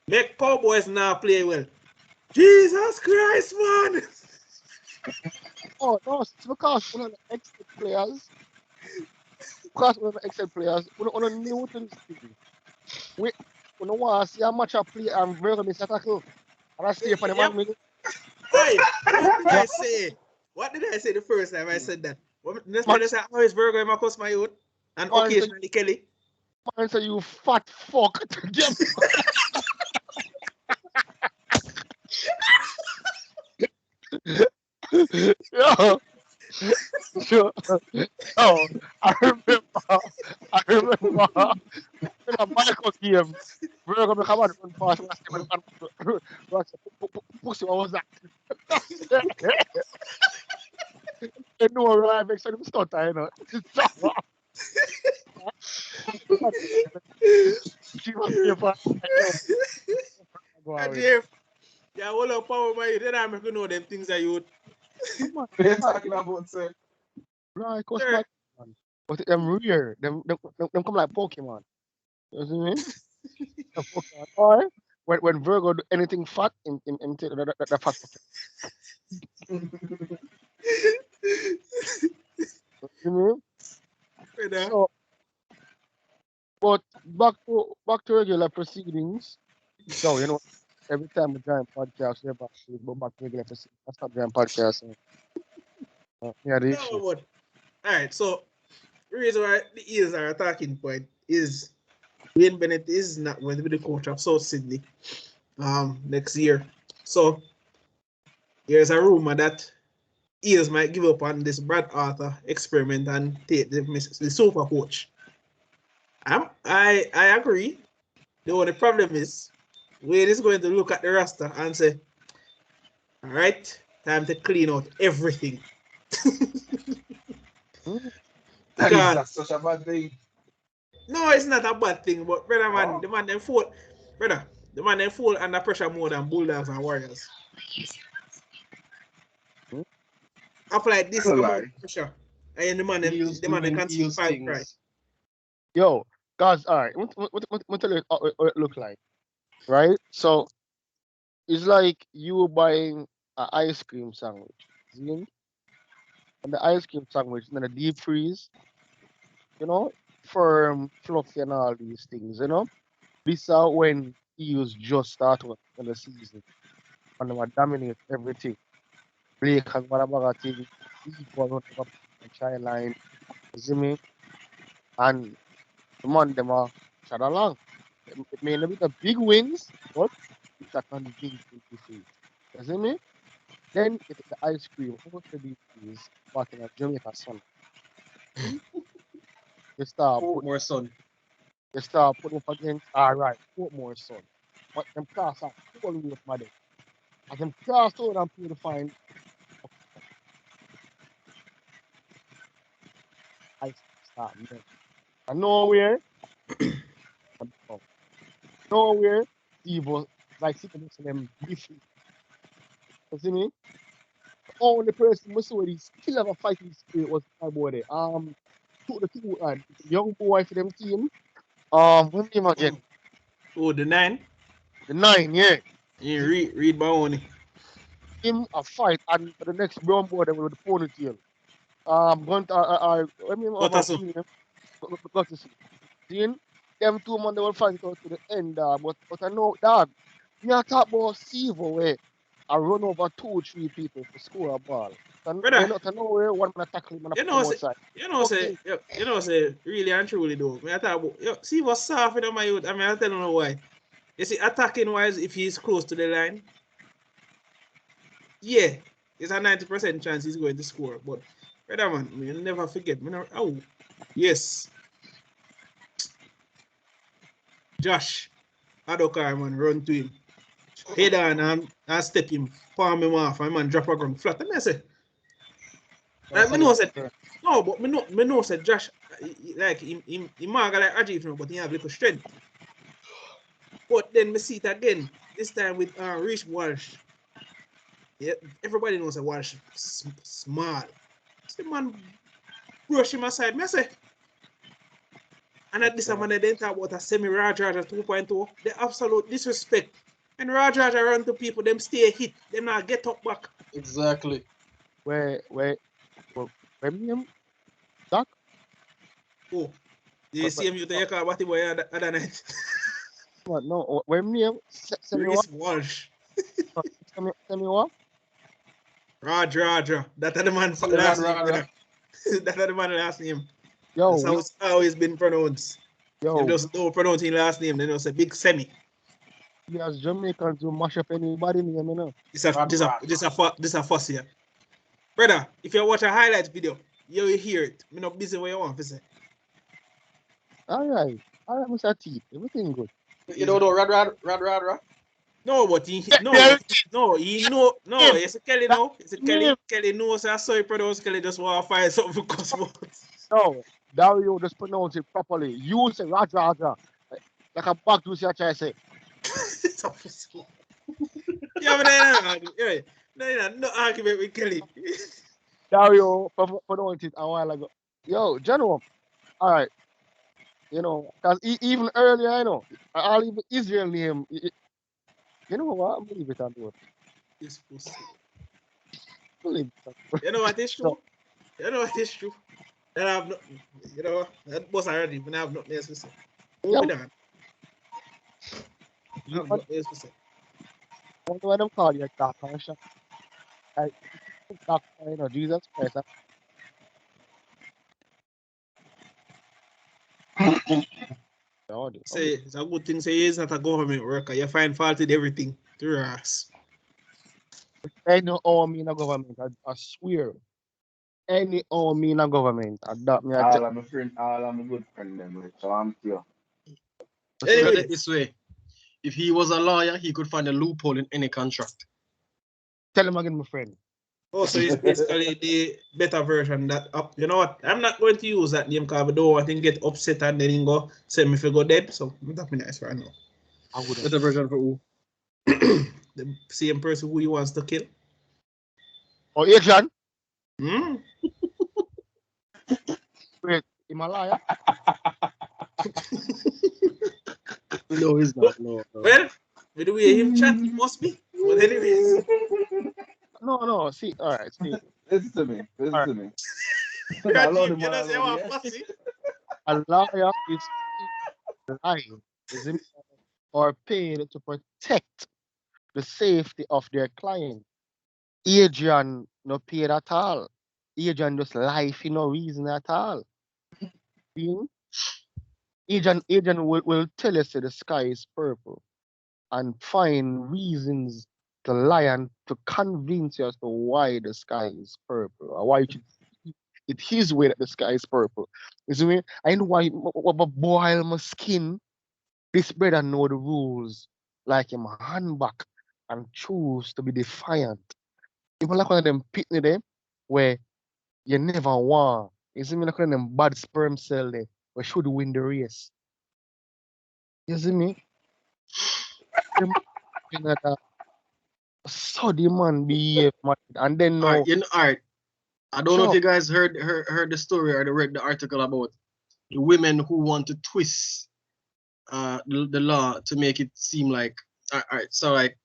Make Cowboys now play well. Jesus Christ, man! Oh no, it's because one of the excellent players. Because one of the excellent players, one of the new to this team. We don't want to see a match of play and very miss a tackle. And I stay for the Yep. 1 minute. Hey, what did I say? What did I say the first time I said that? Next man say, oh, it's Virgo, my cuss my youth. And Man, occasionally Kelly. Man say you fat fuck. Yo, sure. Oh, I remember in a Michael game, we're gonna come out and pass last time and pussy what was that? You know right makes them stutter, you know. She was here for go away. Jeff, yeah, all up power by you. Then I make you know them things that you. What are you talking about, sir? Right, cause Sure. like, but them rare, them come like Pokemon. You see me? Pokemon. Or when Virgo do anything fat in the fat pocket. You see me? Brother. So, but back to regular proceedings. So you know, every time we join podcast, we go back to regular proceedings. I stop doing podcast. Yeah, the issue. No, but all right. So the reason why the Eels are a talking point is Wayne Bennett is not going to be the coach of South Sydney next year. So there's a rumor that Eels might give up on this Brad Arthur experiment and take the super coach. I agree. The only problem is Wayne is going to look at the roster and say, all right, time to clean out everything. And is that such a bad thing? No, it's not a bad thing, but brother man, Oh. the man them fall under pressure more than Bulldogs and Warriors. Apply this amount of pressure. And the man them can see 5 right. Yo, guys, all right. What tell you how it look like, right? So it's like you buying an ice cream sandwich, see? And the ice cream sandwich in the deep freeze, you know, firm, fluffy, and all these things, you know. This are when Eels just start in the season, and they dominate everything. Blake has got a bag of things. Equal up the try line, you see me? And the man them are shut along. It may not be the big wins, but it's a convincing defeat. You see me? Then you take the ice cream over to the trees back in a Jamaica sun. You start More sun. putting up against alright, put more sun. But them class are full with money. As them class out and purifying ice start man. And nowhere evil like sitting next to them defeat. You see me? only person we saw with his still have a fighting spirit was my boy there. Took the two young boy for them team. What's his name again? Oh, the 9. The 9, yeah. You read Mahoney. Him a fight and the next brown boy there with the ponytail. Going to let me What about so? got to see. Seeing them two man they will fight it out to the end, but I know dog. Me I talk about Sivo where I run over 2-3 people to score a ball. And Brother, not to nowhere one man tackle him and I you put him know, say, outside. say, really and truly though. Me I talk about, see what's soft in my youth. I mean, I tell you why. You see, attacking wise, if he's close to the line, yeah, it's a 90% chance he's going to score. But brother man, you'll never forget. Oh, yes, Josh Adokar man, run to him, head on and step him, palm him off, and man drop a ground flat. And I say, like me know said, no, but me know said Josh, like he might like Ajif, but he have little strength. But then me see it again. This time with Rich Walsh. Yeah, everybody knows that Walsh small. The man brush him aside. Me say, and at this time, they didn't talk about a semi-Rajaja 2.0. The absolute disrespect. And Rajaja run to people, them stay hit, them not get up back. Exactly. Where me Doc? Oh, the same you take out what he boy other night. What no where me send me what? Reese Walsh. Send me what? Raja. That are the man last name. That are the man last name. Yo, That's how it's always been pronounced. yo, You just don't pronounce his last name, then it's a big semi. you as Jamaicans to mash up anybody name, you know. This a fuss here. Brother, if you watch a highlight video, you will hear it. Me not busy where you want to say. Alright, Mr. T, everything good. You don't know Rad. No, but he know. It's a Kelly now. It's a Kelly. Kelly knows I saw it pronounce. Kelly just want to find something for cuss words. No, Dario just pronounce it properly. You say Raja. Like a back to say I try to say. It's a pussy. Yeah, but no argument with Kelly. Dario pronounced it a while ago. Yo, General, alright. You know, because even earlier, I know, I'll even Israel name. You know what? I'm believe it and do it. This pussy. Believe it. You know what is true? That I have not, that was already, but I have nothing else to say. Moving on. I have nothing else to say. I wonder why them call you a doctor. Like, doctor, you know, Jesus Christ. Say, it's a good thing say he's not a government worker. You find fault with everything to your ass. Any army in a government, I swear. Any army in a government, I doubt me. All of my friend, all of my good friend them, like, so I'm sure. Anyway, this way. If he was a lawyer, he could find a loophole in any contract. Tell him again, my friend. Oh, so it's basically the better version that up. You know what? I'm not going to use that name because I don't want to get upset and then he go send me if you go dead. So that'd be nice right now. I would have. Better version for who? The same person who he wants to kill. Oh, Adrian? Hmm? Wait, Himalaya? No, he's not. No. Well, with the way him chat, he must be. But anyways. No, see, all right, see. Listen to me. Rajim, you know, say what fussy. A lawyer is lying, is it? Or paid to protect the safety of their client. Adrian no paid at all. Adrian just lie for no reason at all. Adrian will tell us that the sky is purple and find reasons to lie and to convince you as to why the sky is purple or why it's his way that the sky is purple. You see me? I know why boil my skin. This brother know the rules like him hand back and choose to be defiant. Even like one of them pitney there where you never want. You see me like one of them bad sperm cell there where should win the race. You see me? So the man behave, man. And then now, Alright. I don't know if you guys heard the story or read the article about the women who want to twist the law to make it seem like alright, so like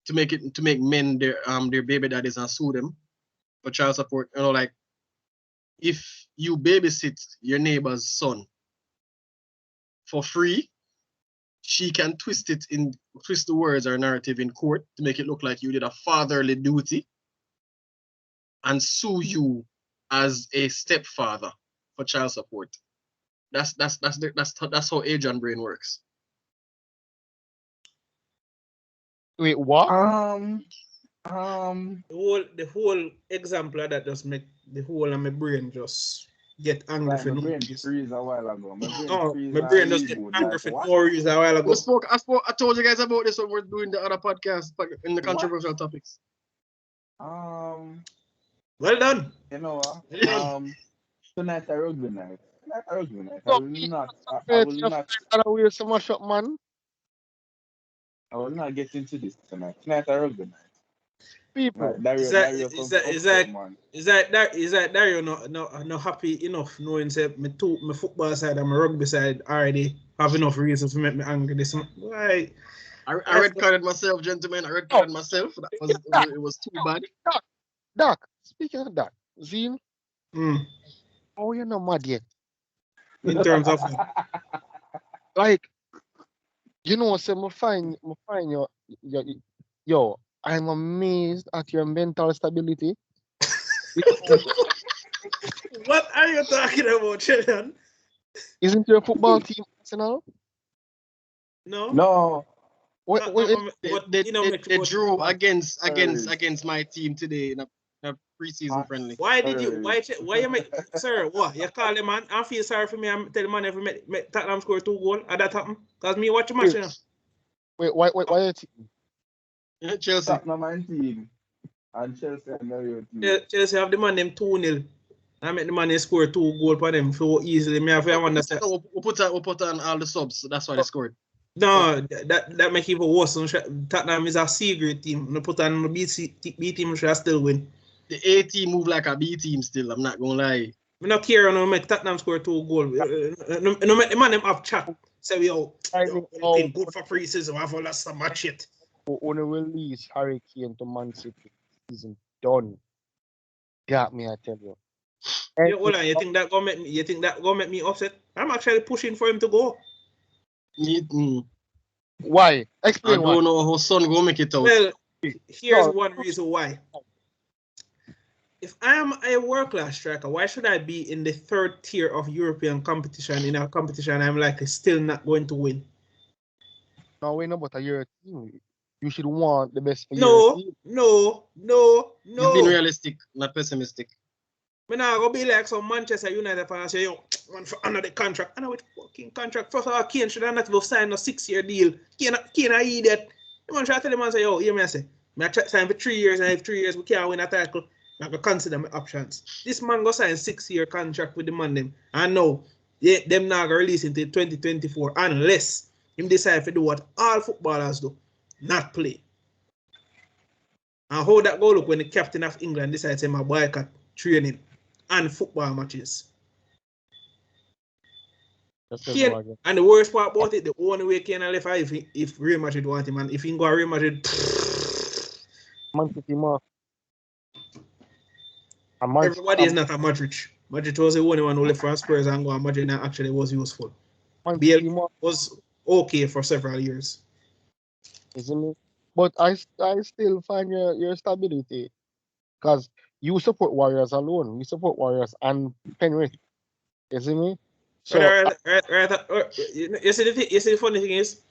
to make men their baby daddies and sue them for child support. You know, like if you babysit your neighbor's son for free, she can twist the words or narrative in court to make it look like you did a fatherly duty and sue you as a stepfather for child support. That's how age and brain works. wait, what? The whole example of that just make the whole of my brain just get angry for no reason. Freeze a while ago. My brain just get angry for no reason a while ago. I told you guys about this when we're doing the other podcast in the controversial topics. Well done. You know what? Tonight a rugby night. I will not get into this tonight. Tonight a rugby night. People. Is that Dario not happy enough knowing that my football side and my rugby side already have enough reasons to make me angry this month? Why? I red carded myself, gentlemen. I red carded myself. It was too bad. Doc, speaking of that, Zine. Oh, you're not mad yet. In terms of like, you know, so I find yo, I'm amazed at your mental stability. What are you talking about, Sheldon? Isn't your football team Arsenal? No. They drew against my team today in a preseason friendly. Why you make sir? What you call them man? I feel sorry for me. I'm tell the man if make Tottenham score 2 goals and that happen. Cause me watch the match now. Wait, why your team? Chelsea. Tottenham my team. And Chelsea and your team. Chelsea have the man them 2-0. I make the man score 2 goals for them so easily. Me have to understand. We put on all the subs, so that's why they scored. No, that make even worse. Tottenham is a C grade team. No put on B team should still win. The A team move like a B team still. I'm not gonna lie. We not care no make Tottenham score 2 goals. No make the man them have chat. Say we all good for pre-season. We have all that some match shit. When we release Harry Kane to Man City, season done. Got me, I tell you. Hold on, you think that gonna make me upset? I'm actually pushing for him to go. Why? Explain why. I don't know how son go make it out. Well, here's one reason why. If I am a world-class striker, why should I be in the 3rd tier of European competition in a competition I'm likely still not going to win? No, we know about your team. You should want the best for your team. No. You've been realistic, not pessimistic. I'm not going to be like some Manchester United fans say, yo, one for another contract. I know which fucking contract. First of all, Kane should have not have signed a 6-year deal. Kane I idiot. The man should tell the man say, yo, hear me I say, I sign for 3 years, and if 3 years we can't win a title, I'm going to consider my options. This man go sign 6-year contract with the man them. And now, them not going to release until 2024 unless him decide to do what all footballers do, not play. And how that go look when the captain of England decides to boycott training and football matches. Kane, and the worst part about it, the only way Kane left if Real Madrid want him, and if he go to Real Madrid, Man City more. Everybody is not a Madrid. Madrid was the only one who left for Spurs and go to Madrid and actually was useful. Biel was okay for several years. Isn't it? But I still find your stability. Because you support Warriors alone. You support Warriors and Penrith. Isn't it? So, you see the funny thing is,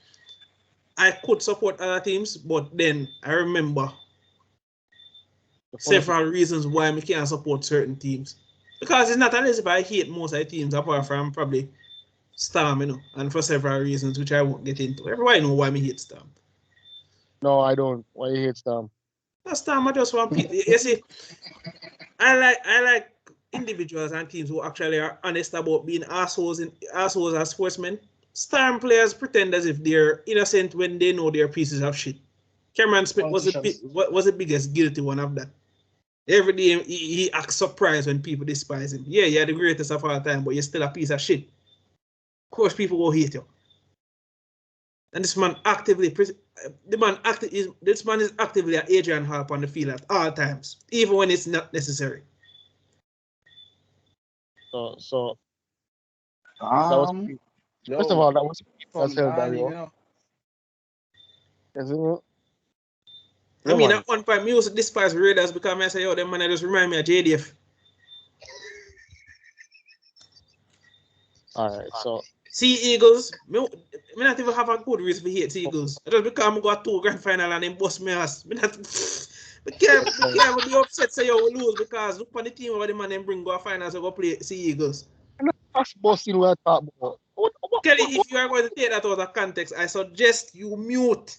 I could support other teams, but then I remember several reasons why I can't support certain teams. Because it's not unless if I hate most of the teams, apart from probably Storm, you know, and for several reasons which I won't get into. Everybody know why I hate Storm. No, I don't. Why you hate Storm? No, Storm, I just want people. You see, I like individuals and teams who actually are honest about being assholes as sportsmen. Storm players pretend as if they're innocent when they know they're pieces of shit. Cameron Smith was the biggest guilty one of that. Every day he acts surprised when people despise him. Yeah, you're the greatest of all time, but you're still a piece of shit. Of course, people will hate you. And this man is actively an Adrian Harp on the field at all times, even when it's not necessary. So first of all, that was as hell, Dario. I mean, at one point, me used to despise Raiders because I say, yo, them man just remind me of JDF. Alright, so Sea Eagles, me not even have a good reason to hate Sea Eagles. Just because I got 2 grand final and then bust me ass. Me can't be upset say yo we lose because look on the team over the man and bring go a final so go play Sea Eagles. that's bossing what I talk about. Kelly, if you are going to take that out of context, I suggest you mute.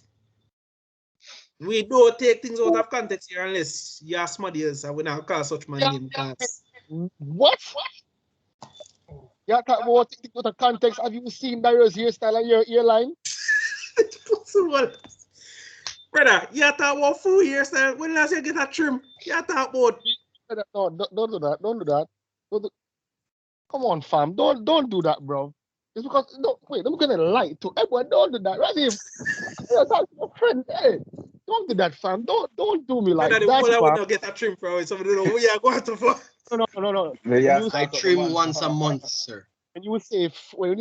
We don't take things out of context here unless you are smart and we not call such man name. What? You talk about things out of context. Have you seen Dario's hairstyle and your earline? Brother, you talk about full hairstyle. When last you get a trim, you talk about. No, don't do that. Don't do that. Come on, fam. Don't do that, bro. It's because I'm gonna lie to everyone. Don't do that. Right? That's your friend. Hey, don't do that, fam. Don't do me like that. I would not get a trim from it. Somebody don't know who you are going to for. No. I trim once a month, sir. When you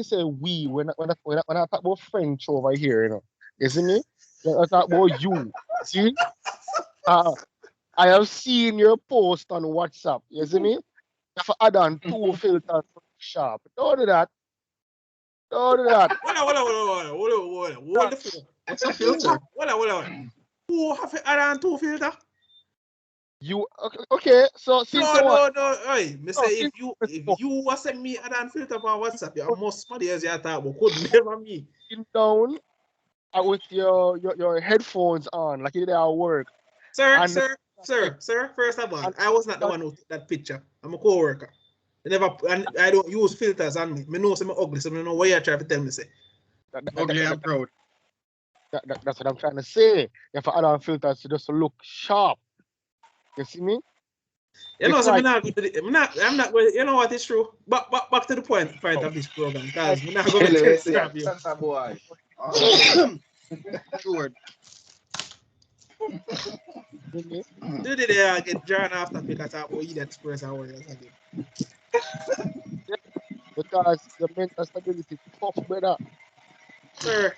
say we, when I talk about French over here, you know, you see me? I talk about you. See? I have seen your post on WhatsApp. You see me? You have to add on 2 filters sharp. Don't do that. Hold on. What's a filter? Hold on. Who have to add on 2 filters? You okay? So since no. Hey, me say if you was send me add on filter on WhatsApp, you most somebody else you talk about could never me. Sitting down with your headphones on, like you did at work. Sir. First of all, I was not the one who took that picture. I'm a co-worker. I don't use filters on me. I know I'm ugly, so I don't know what you're trying to tell me. Say. Ugly and proud. That's what I'm trying to say. You have to add on filters to just look sharp. You see me? You know, so I'm not going. You know what is true. But back to the point of this program, guys. We're not going to grab you. Boy. True word. Do they get drawn after because I will eat that Spurs and Warriors again? Because the mental stability is tough, brother. Sir,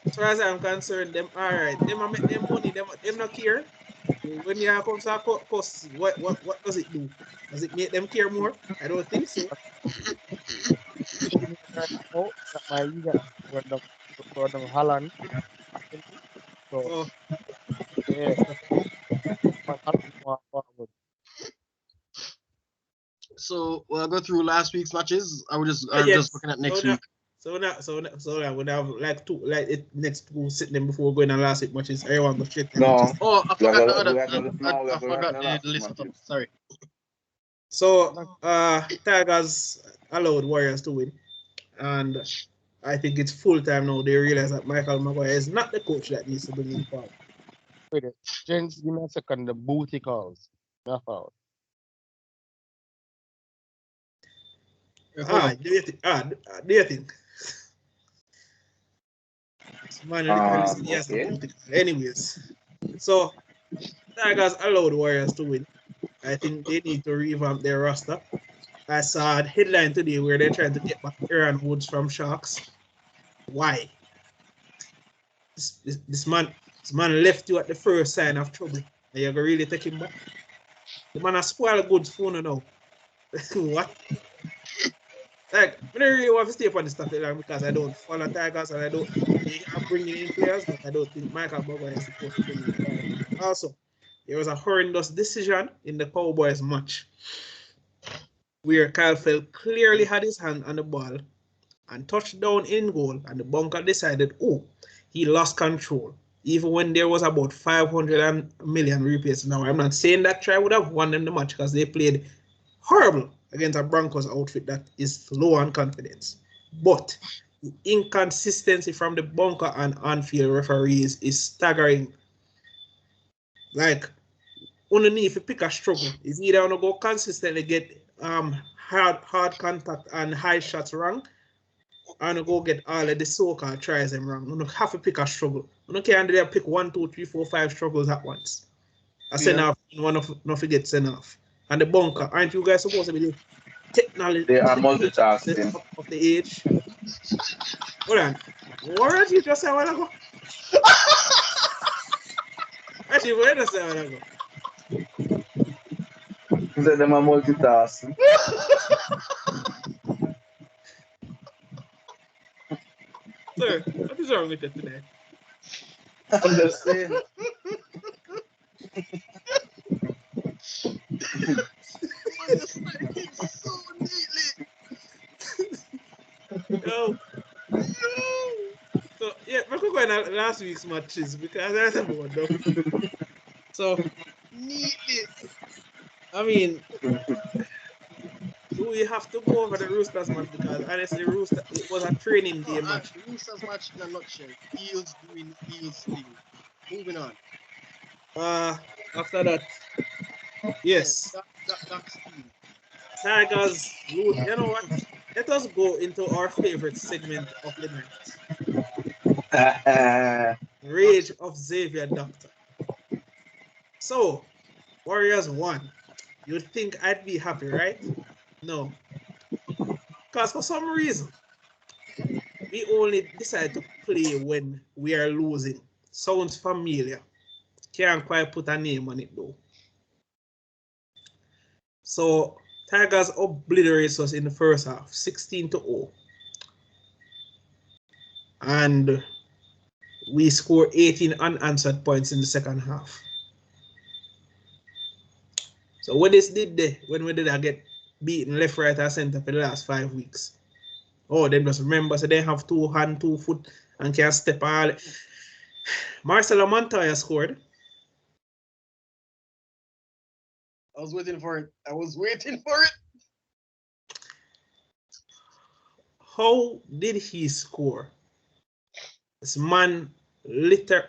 as far as I'm concerned, them alright. Them make them money, them not care. When you come to a cost, what does it do? Does it make them care more? I don't think so. My leader for the Holland. So yeah. So we'll go through last week's matches. I was just looking at next week. So now we have next 2 sitting them before going on last week matches. Everyone go straight. No. Oh, I forgot the list. Sorry. So Tigers allowed Warriors to win, and I think it's full time now. They realize that Michael Maguire is not the coach that needs to bring in power. Wait, Gents, give me a second. The booty calls. Not out. Do you think? Anyways, so Tigers allowed Warriors to win. I think they need to revamp their roster. I saw a headline today where they're trying to get back Aaron Woods from Sharks. Why? This man left you at the first sign of trouble. Are you gonna really take him back? The man has spoiled goods for now. What? Like, I don't really want to stay on this topic because I don't follow Tigers and I'm bringing in players, but I don't think Michael Maguire is supposed to bring in players. Also, there was a horrendous decision in the Cowboys match where Kyle Feld clearly had his hand on the ball and touched down in goal, and the bunker decided, he lost control. Even when there was about 500 million replays. Now, I'm not saying that try would have won them the match because they played horrible against a Broncos outfit that is low on confidence. But The inconsistency from the bunker and on-field referees is staggering. Like, underneath, you pick a struggle. It's either want to go consistently get hard contact and high shots wrong, or go get all of the so-called tries them wrong. You have to pick a struggle. You can't do pick 1, 2, 3, 4, 5 struggles at once. A send off, one of not forget send off. And the bunker, aren't you guys supposed to be the technology? They are multitasking of the age. Hold on. What did you just say a while ago? Actually, what did I say a while ago? You said them are multitasking. Sir, what is wrong with it today? I'm just saying. So neatly. Yo. So yeah, we could go in last week's matches because I said about them. So Neatly. I mean, do we have to go over the Roosters match because honestly, Rooster it was a training day match. The Roosters match in a nutshell. Eels doing Eels thing. Moving on. After that, yes, That's team. Tigers. You know what? Let us go into our favorite segment of the night. Rage of Xavier Doctor. So, Warriors won. You'd think I'd be happy, right? No. Because for some reason, we only decide to play when we are losing. Sounds familiar. Can't quite put a name on it though. So, Tigers obliterates us in the first half, 16-0. And we score 18 unanswered points in the second half. So what this did there, when we did I get beaten left, right, and center for the last 5 weeks. Oh, them just remember, so they have 2 hands, 2 foot, and can step all. Marcelo Montoya scored. I was waiting for it. How did he score? This man literally.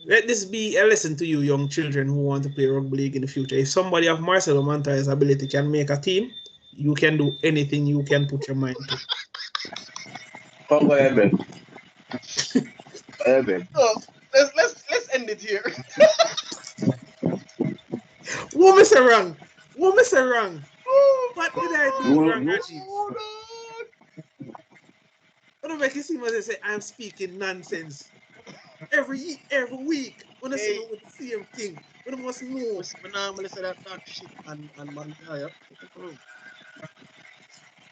Let this be a lesson to you young children who want to play rugby league in the future. If somebody of Marcelo Montoya's ability can make a team, you can do anything you can put your mind to. Come on, Eben. Eben. So let's end it here. What me say wrong? What me say wrong? What did I do wrong, Rajiv? I don't make it seem as I say I'm speaking nonsense. Every week, when I say with the same thing, when I must know. I normally say that shit and Maguire.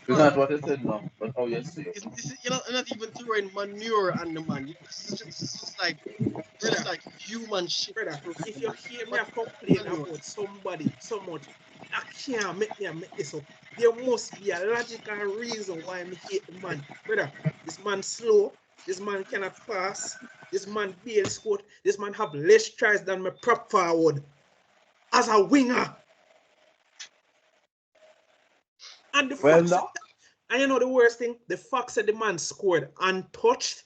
It's not what I said now, but how you say it. You're not even throwing manure on the man. It's just like human shit. Brother, if you hear me complain about somebody so much, I can't make me make this up. There must be a logical reason why I hate the man. Brother, this man slow, this man cannot pass, this man barely scored, this man have less tries than my prop forward as a winger. And the and you know the worst thing, the fact that the man scored untouched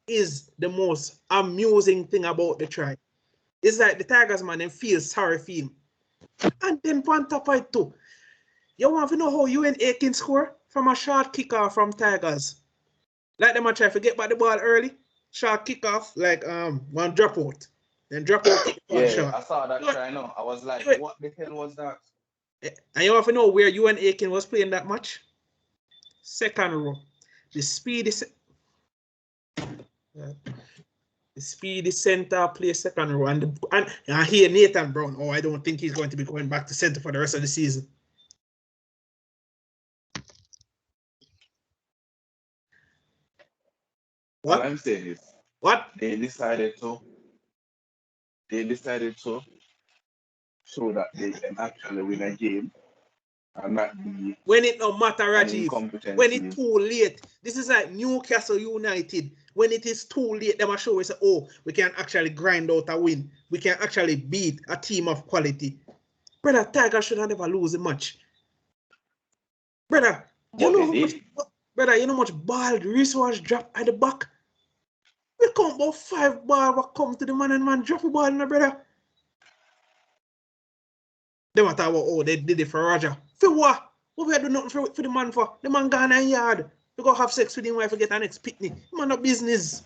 is the most amusing thing about the try. It's like the Tigers man and feel sorry for him. And then on top of it too, you want to know how you and Aiken score? From a short kickoff from Tigers. Like them a try to get back the ball early, short kickoff, like one drop out. Then drop out shot. I saw that try now. I was like, what the hell was that? And you want to know where you and Aiken was playing that match? Second row. The speedy center play second row, and I hear Nathan Brown. Oh, I don't think he's going to be going back to center for the rest of the season. What I'm saying is, what they decided to show that they can actually win a game And not the When it don't matter, Rajiv. incompetency. When it's too late. This is like Newcastle United. When it is too late, they must show us, oh, we can actually grind out a win. We can actually beat a team of quality. Brother, Tiger should have never lose a match. Brother, you know how much ball Reese was dropped at the back? We come about 5 ball, we come to the man and man drop the ball in the brother. They want to talk about, oh, they did it for Roger. For what? What we do nothing for the man for? The man gone in yard. We go have sex with him wife to get an next picnic. Man, no business.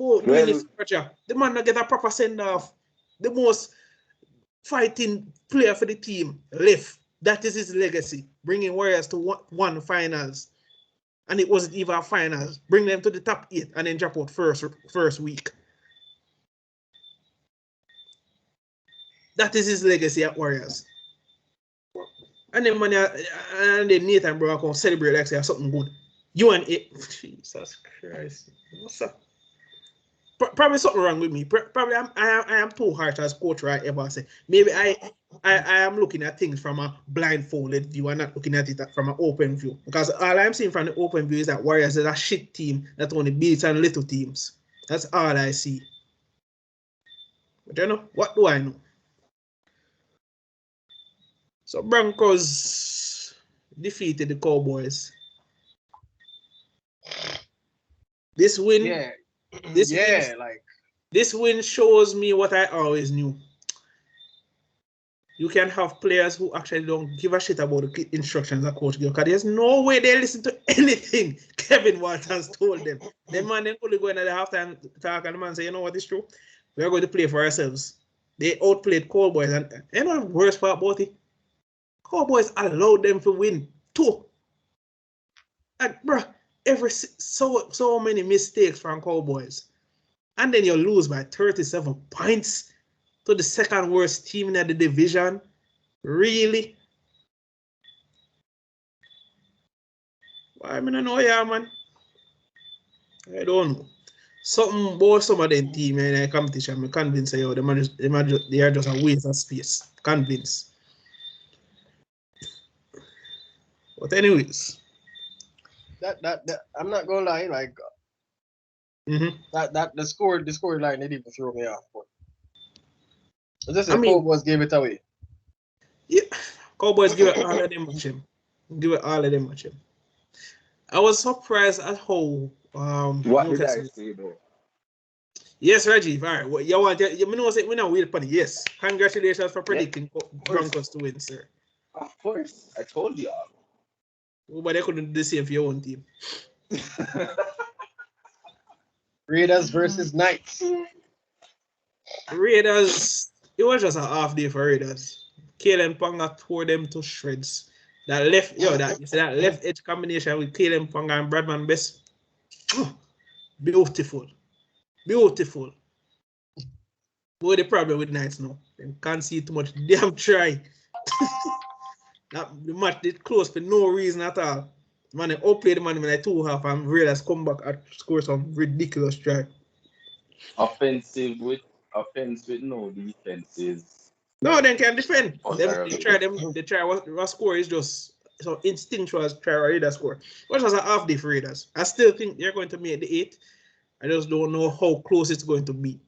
Oh, doing this, Roger. The man not get a proper send off. The most fighting player for the team left. That is his legacy. Bringing Warriors to one finals. And it wasn't even a finals. Bring them to the top 8 and then drop out first week. That is his legacy at Warriors. And then Nathan bro come celebrate like say something good. You and it, Jesus Christ. What's up? Probably something wrong with me. Probably I am too harsh as coach right ever say. Maybe I am looking at things from a blindfolded view and not looking at it from an open view. Because all I'm seeing from the open view is that Warriors is a shit team that only beats on little teams. That's all I see. But you know, what do I know? So Broncos defeated the Cowboys. This win, this win shows me what I always knew. You can have players who actually don't give a shit about the instructions a coach gives, because there's no way they listen to anything Kevin Walters told them. The man then could go in at the halftime talk and the man say, you know what is true? We are going to play for ourselves. They outplayed Cowboys, and you know the worst part about it? Cowboys allowed them to win too. Like, bro, so many mistakes from Cowboys. And then you lose by 37 points to the second worst team in the division. Really? Why I don't know, yeah, man. I don't know. Something about some of them team in a competition, I'm convinced they are just a waste of space. Convinced. But anyways, that I'm not gonna lie, like that the score line didn't even throw me off. But just Cowboys gave it away. Yeah, Cowboys give it all of them much him. Give it all of them much him. I was surprised at how what did I say though? Yes, Reggie. All right. Well, you want you know say we not wait for the yes. Congratulations for predicting Broncos to win, sir. Of course, I told you all. But they couldn't do the same for your own team. Raiders versus Knights. Raiders, it was just a half day for Raiders. Kalen Ponga tore them to shreds. That left edge combination with Kalen Ponga and Bradman Best. Beautiful. Beautiful. What the problem with Knights now? They can't see too much damn try. The match did close for no reason at all. Man, they outplayed the man in like 2.5 and Raiders come back and score some ridiculous try. Offensive with no defenses. No, they can defend. They try what score is just so instinctual try Raiders score. Which was a half day for Raiders. I still think they're going to make the 8. I just don't know how close it's going to be.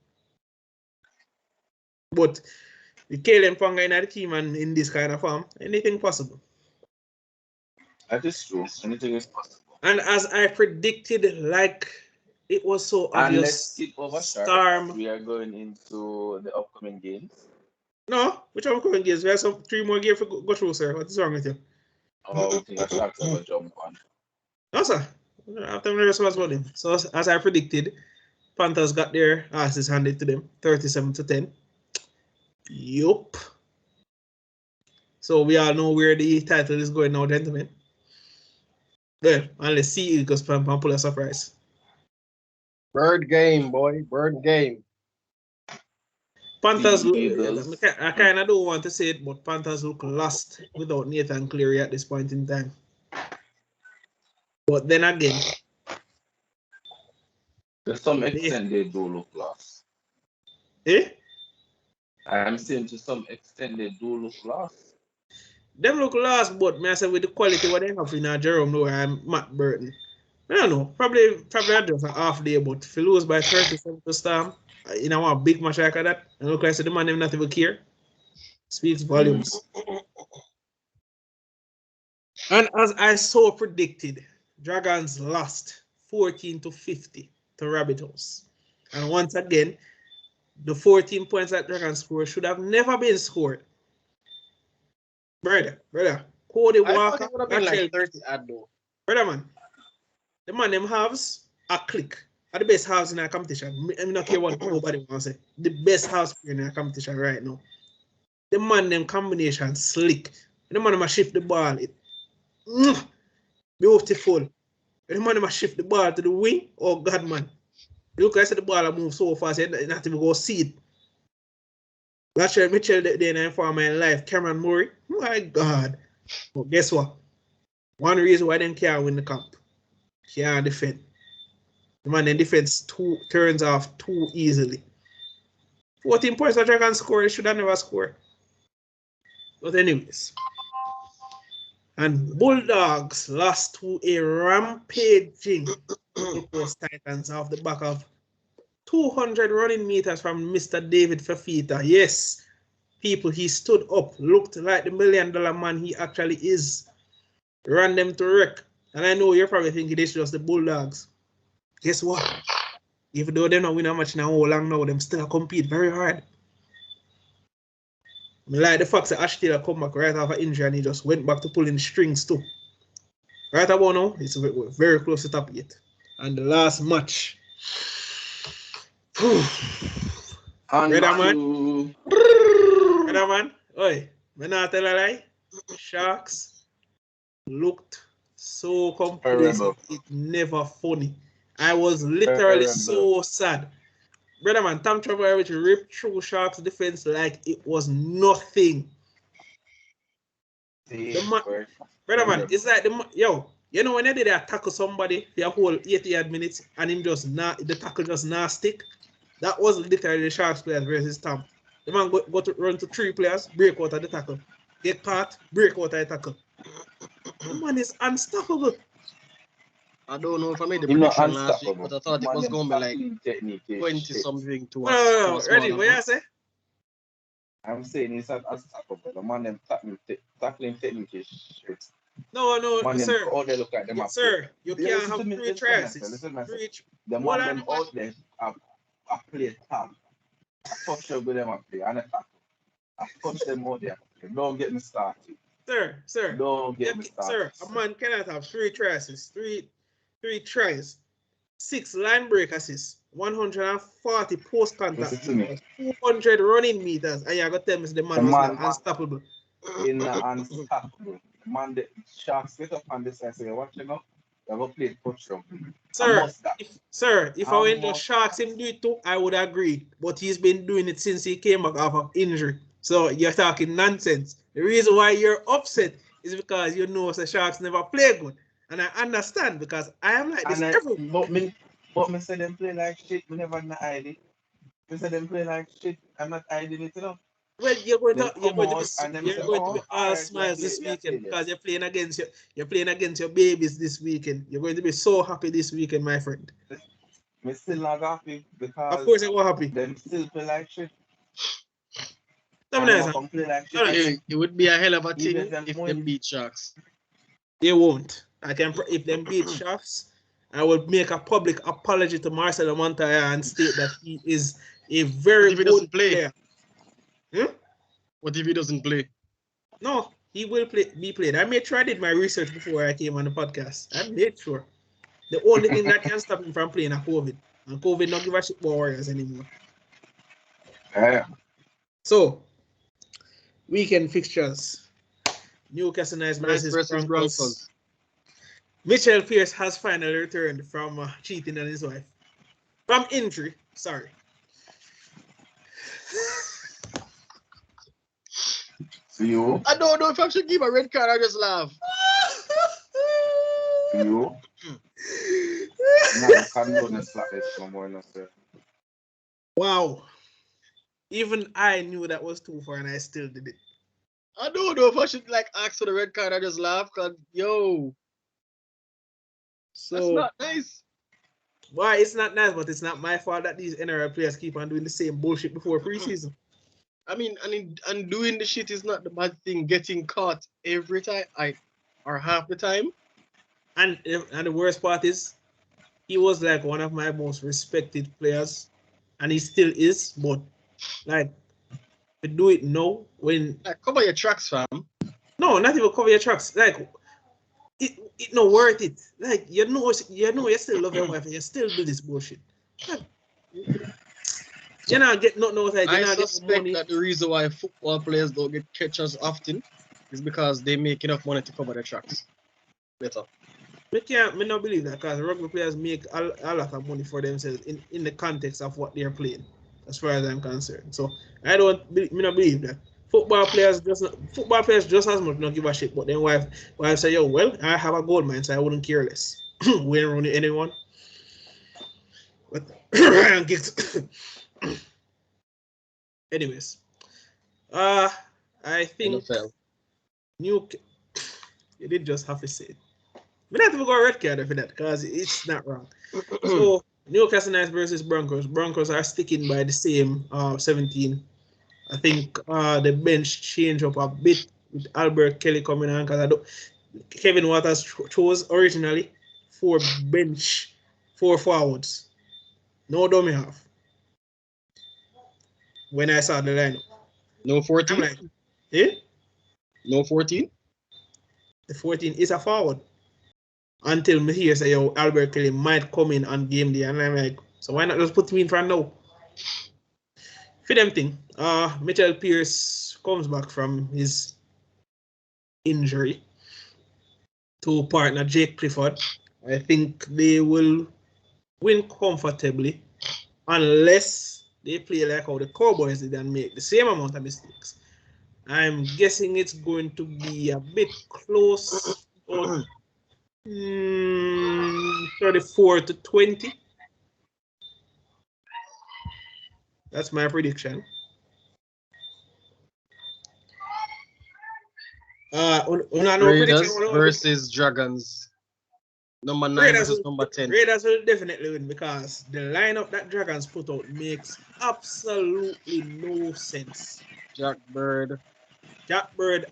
But with Kalen Ponga in the team and in this kind of form, anything possible. That is true. Anything is possible. And as I predicted, like it was so obvious. Storm. We are going into the upcoming games. No, which upcoming games? We have 3 more games to go through, sir. What's wrong with you? Oh, I think I Sharks have a jump on. No, sir. After the responsibility. So as I predicted, Panthers got their asses handed to them, 37-10. Yup. So we all know where the title is going now, gentlemen. Well, and let's see it because Pam pull a surprise. Bird game, boy. Bird game. Panthers look, I kind of don't want to say it, but Panthers look lost without Nathan Cleary at this point in time. But then again, to some extent, they do look lost. Eh? I'm saying to some extent they do look lost. Them look lost, but me I say with the quality what they have in Jerome Noah and Matt Burton. I don't know. Probably just a half day, but if you lose by 37 to Storm, in a big match like that, and look like the man them not even care. Speaks volumes. And as I so predicted, Dragons lost 14-50 to Rabbit House. And once again, the 14 points that Dragons scored should have never been scored. Brother, Cody I thought Walker, it would have been like 30 odd though. brother man, the man them halves a click. Are the best halves in our competition. I'm not care what nobody wants to say. The best halves in our competition right now. The man them combination slick. The man them shift the ball. Beautiful. The man them shift the ball to the wing. Oh God man. Look, I said the ball move so fast, you not even go see it. That's why Mitchell then for my life. Cameron Murray. My God. But guess what? One reason why they can't win the cup. Can't defend. The man in defense turns off too easily. 14 points that Dragon score, they should have never scored. But anyways. And Bulldogs lost to a rampaging Gold Coast Titans off the back of 200 running meters from Mr. David Fafita. Yes, people, he stood up, looked like the $1 million man he actually is. Ran them to wreck. And I know you're probably thinking this is just the Bulldogs. Guess what? Even though they don't win a match now, how long now, them still compete very hard. I like the fact that Ash Taylor come back right after injury and he just went back to pulling the strings too. Right about now, it's very close to top 8. And the last match. Brother man, oi, me not tell a lie. Sharks looked so complacent, it never funny. I was literally so sad. Brother man, Tom Trevor ripped through Sharks defense like it was nothing. Brother man, it's like you know when they did that tackle somebody for a whole 80 minutes and him just the tackle just not stick. That was literally the Sharks players versus Tom. The man go to run to 3 players, break out of the tackle. Get caught, break out of the tackle. The man is unstoppable. I don't know if I made the prediction last week, but I thought it was going to be like 20-something to us. No, ready, what you say? I'm saying he's unstoppable. The man them tackling technique is shit. No, sir. All they look at them sir, you can't have 3 tries. The man them out there are play top. I touch them with them and play and attack. I touch them out there. Don't get me started. Sir. Don't get me started. Sir, a man cannot have 3 tries. 3 tries. 6 line break assists. 140 post contact. 200 running meters. And you're going to tell me the man was unstoppable. Unstoppable. Man, the Sharks get up on this side, so you're watching up. They're going to play touchdown. If I went to Sharks him do it too, I would agree. But he's been doing it since he came back after injury. So you're talking nonsense. The reason why you're upset is because you know the Sharks never play good. And I understand because I am like this everywhere. But me say them play like shit, we never hide it. Me say them play like shit, I'm not hiding it, you know. Well, you're going to be all smiles this weekend because you're playing against your babies this weekend. You're going to be so happy this weekend, my friend. Me still not happy because of course you're happy. Them still play like shit. It would be a hell of a thing if them beat Sharks. They won't. If them beat Sharks, I will make a public apology to Marcelo Montoya and state that he is a very good player. What if he doesn't play? No, he will be played. I made sure I did my research before I came on the podcast. I made sure. The only thing that can stop him from playing is COVID. And COVID not give a shit about Warriors anymore. Yeah. So, weekend fixtures. Newcastle Knights versus Broncos. Mitchell Pearce has finally returned from cheating on his wife. From injury, sorry. You? I don't know if I should give a red card or just laugh. You? Wow. Even I knew that was too far, and I still did it. I don't know if I should like ask for the red card. I just laugh because yo, So that's not nice. why it's not nice, but it's not my fault that these NRL players keep on doing the same bullshit before preseason. I mean, and doing the shit is not the bad thing. Getting caught every time, or half the time. And the worst part is, he was like one of my most respected players, and he still is. But like, to do it now when Like, cover your tracks, fam. no, not even cover your tracks. Like, it not worth it. Like, you know you still love your wife and you still do this bullshit. Like, you not get nothing outside. You I not get suspect money. that the reason why football players don't get catchers often is because they make enough money to cover their tracks. Better. Me not believe that, because rugby players make a lot of money for themselves in the context of what they're playing, as far as I'm concerned. So I don't believe that. Football players just as much not give a shit. But then wife say, yo, well, I have a gold mine, so I wouldn't care less. We ain't running anyone. But Ryan Giggs. Anyways, I think NFL. you did just have to say it. We not even go red card for that, because it's not wrong. So Newcastle Knights versus Broncos. Broncos are sticking by the same 17. I think the bench change up a bit with Albert Kelly coming on, because Kevin Waters chose originally 4 forwards. No dummy half. When I saw the lineup, No 14. I'm like, eh? No 14. The 14 is a forward. Until me hear say, yo, Albert Kelly might come in on game day, and I'm like, so why not just put me in front now? For them thing, Mitchell Pearce comes back from his injury to partner Jake Clifford. I think they will win comfortably unless they play like how the Cowboys did and make the same amount of mistakes. I'm guessing it's going to be a bit close, 34 to 20. That's my prediction. Raiders versus Dragons. Number 9 versus number 10. Raiders will definitely win, because the lineup that Dragons put out makes absolutely no sense. Jack Bird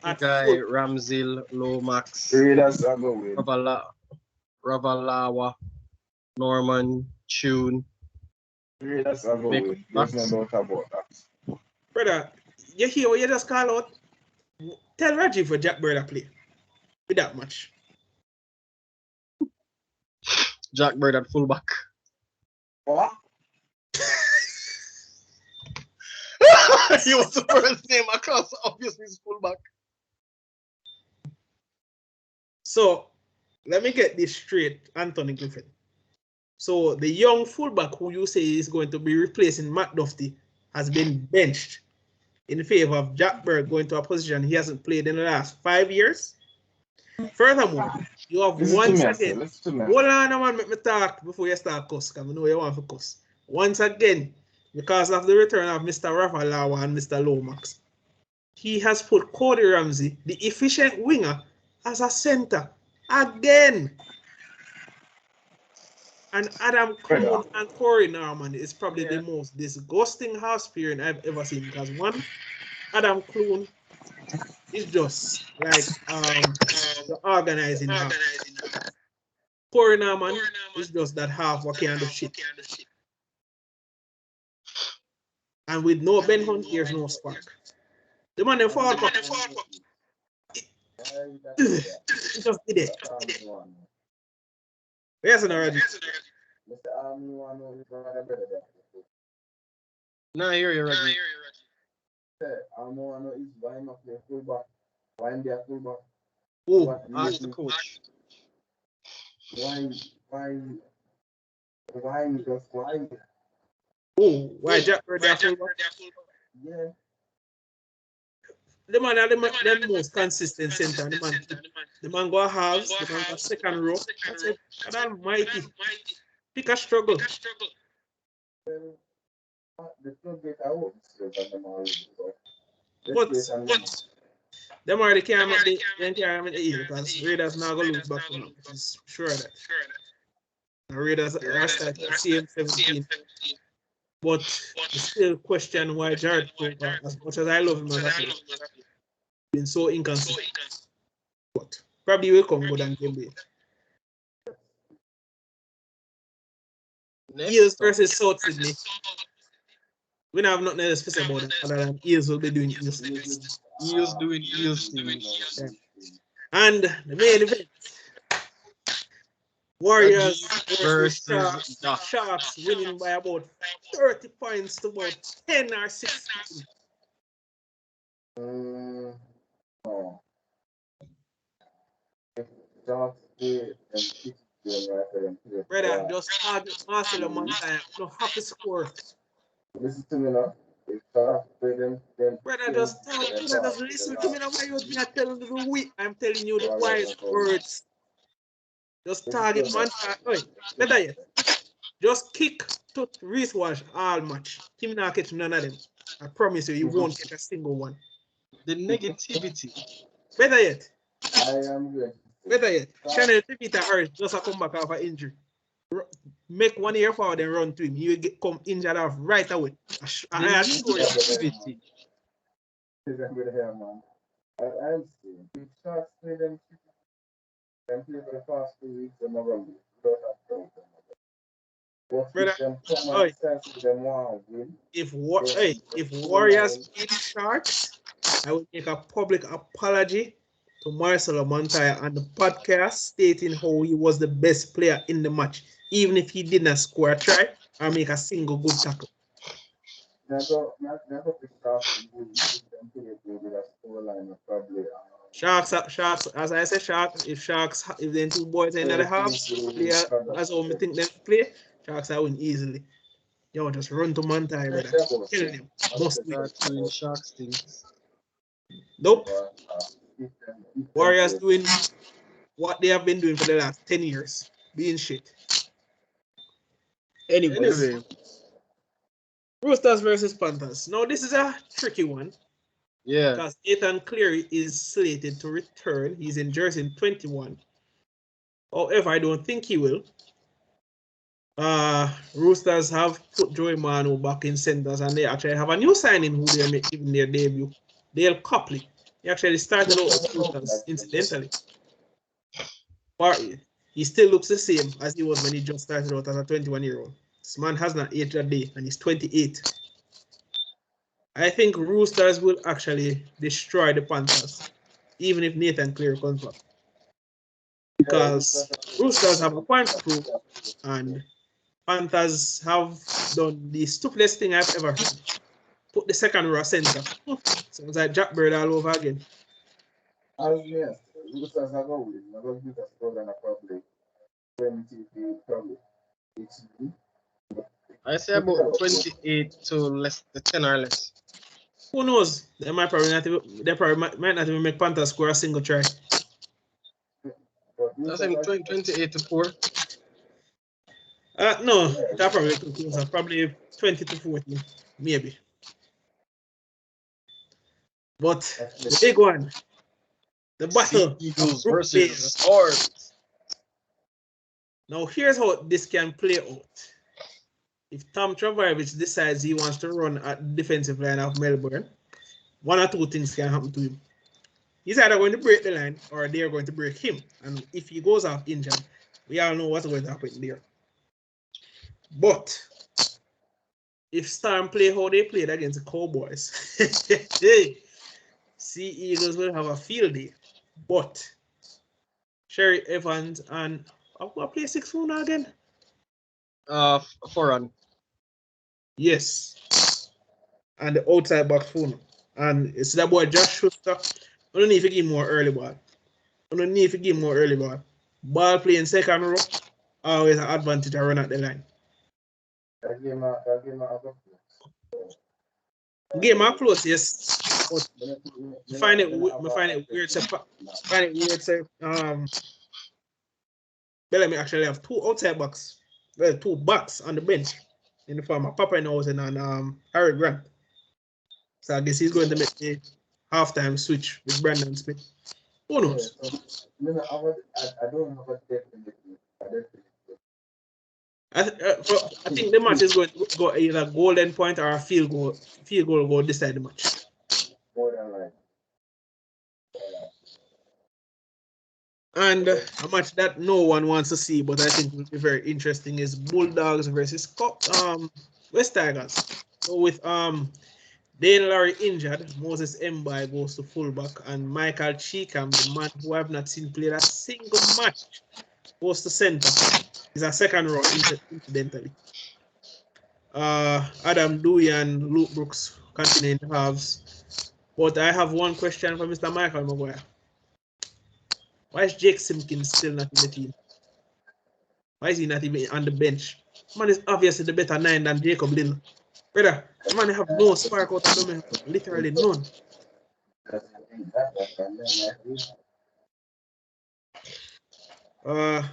at Guy, full. Ramsey, Lomax, Raiders are going. Ravalawa, Norman, Tune. Raiders are going. There's no doubt about that. Brother, you hear what you just call out? Tell Reggie for Jack Bird to play with that much. Jack Bird at fullback. What? He was the first name across, obviously he's fullback. So let me get this straight, Anthony Griffin. So the young fullback who you say is going to be replacing Matt Duffy has been benched in favor of Jack Bird going to a position he hasn't played in the last 5 years. Furthermore, you have once again. Hold on, man, let me talk before you start cuss, because I know you want to cuss. Once again, because of the return of Mr. Ravalawa and Mr. Lomax, he has put Cody Ramsey, the efficient winger, as a center again. And Adam Clune and Corey Norman is probably the most disgusting house parent I've ever seen, because one, Adam Clune is just like the organizing half. Corey Norman is just that half what can do shit. And with no Ben Hunt, there's no spark. The man in forward pack. Just did it. Yes, already. Nah, here you're ready. Oh, ask the coach. Why Jack Bird there fullback? Yeah. The man are the most consistent center. The man go halves, the man go second row. That's it. God almighty. Pick a struggle. The floodgate I hope still got them all. But them already can't make the Eels because Raiders now gonna lose back to them, which is sure that. The Raiders are starting to see 17. But I still question why Jared Cooper, as much as I love him as a player, been so inconsistent. But probably will come good and game day. Eels versus South Sydney. We don't have nothing else to say about it other than Eels will be doing Eels things. Eels doing Eels things. Yeah. And the main event, Warriors versus Sharks winning by about 30 points to about 10 or 16. No. Brother, just target Marcelo Montaya. Don't have to score. Listen to me now. Brother, just listen to me now. Why you not telling the week? I'm telling you the wise words. Just target Montaya. Oi, better yet. Just kick to wristwatch all match. Him not catch none of them. I promise you, you won't get a single one. The negativity. Better yet. I am good. Better yet. Channel Peter Harris just a come back off an injury. Make one year forward and run to him. You will come injured off right away. I assure you. Negativity. I'm seeing. The Sharks play them play for the past 2 weeks in the rugby. If Warriors beat Sharks, I will make a public apology to Marcelo Montaya on the podcast stating how he was the best player in the match, even if he did not score a try or make a single good tackle. Sharks, as I said, if then two boys in the halves play as how we think them play, Sharks are win easily. Yo, just run to Montaya, brother. Kill them. Must Start doing Sharks things. Nope. Warriors doing what they have been doing for the last 10 years. Being shit. Anyway. Roosters versus Panthers. Now, this is a tricky one. Yeah. Because Ethan Cleary is slated to return. He's in jersey in 21. However, I don't think he will. Roosters have put Joey Manu back in centers, and they actually have a new signing who they are making their debut. Dale Copley. He actually started out with Roosters incidentally. But he still looks the same as he was when he just started out as a 21-year-old. This man has not aged a day, and he's 28. I think Roosters will actually destroy the Panthers, even if Nathan Cleary comes back. Because Roosters have a point to prove, and Panthers have done the stupidest thing I've ever heard. Put the second row center. Sounds like Jack Bird all over again. Yes, Roosters are going. I'm going to do that for probably 20, I say about 28 to less, 10 or less. Who knows? They might not even make Panthers score a single try. That's 28 to 4. No, that probably too close. Probably 20 to 14, maybe. But the big one, the battle Eagles of versus Stars. Now here's how this can play out. If Tom Travarovich decides he wants to run at the defensive line of Melbourne, one or two things can happen to him. He's either going to break the line or they're going to break him. And if he goes off injured, we all know what's going to happen there. But if Storm play how they played against the Cowboys, Sea Eagles will have a field day. But Sherry Evans and I'll play 6-4 now again. 4-run. Yes. And the outside back phone. And it's that boy Josh Schuster. I don't need to give him more early ball. Ball playing second row, always an advantage to run at the line. Game are close, yes. But I find it weird. Bellamy actually have two outside backs. Well, two backs on the bench. in the form of Papa Nausen and Harry Grant. So I guess he's going to make the halftime switch with Brandon Smith. Who knows? Yeah, so, I don't have a definite. I think the match is going to go either golden point or a field goal. Field goal will decide the match. More than right. And a match that no one wants to see, but I think will be very interesting, is Bulldogs versus West Tigers. So with Dane Larry injured, Moses Mbai goes to fullback, and Michael Cheekham, the man who I have not seen play a single match, goes to center. He's a second row, incidentally. Adam Dewey and Luke Brooks continue in the halves. But I have one question for Mr. Michael Maguire. Why is Jake Simpkins still not in the team? Why is he not even on the bench? Man is obviously the better 9 than Jacob Little. Brother, man have no spark out of them, literally none.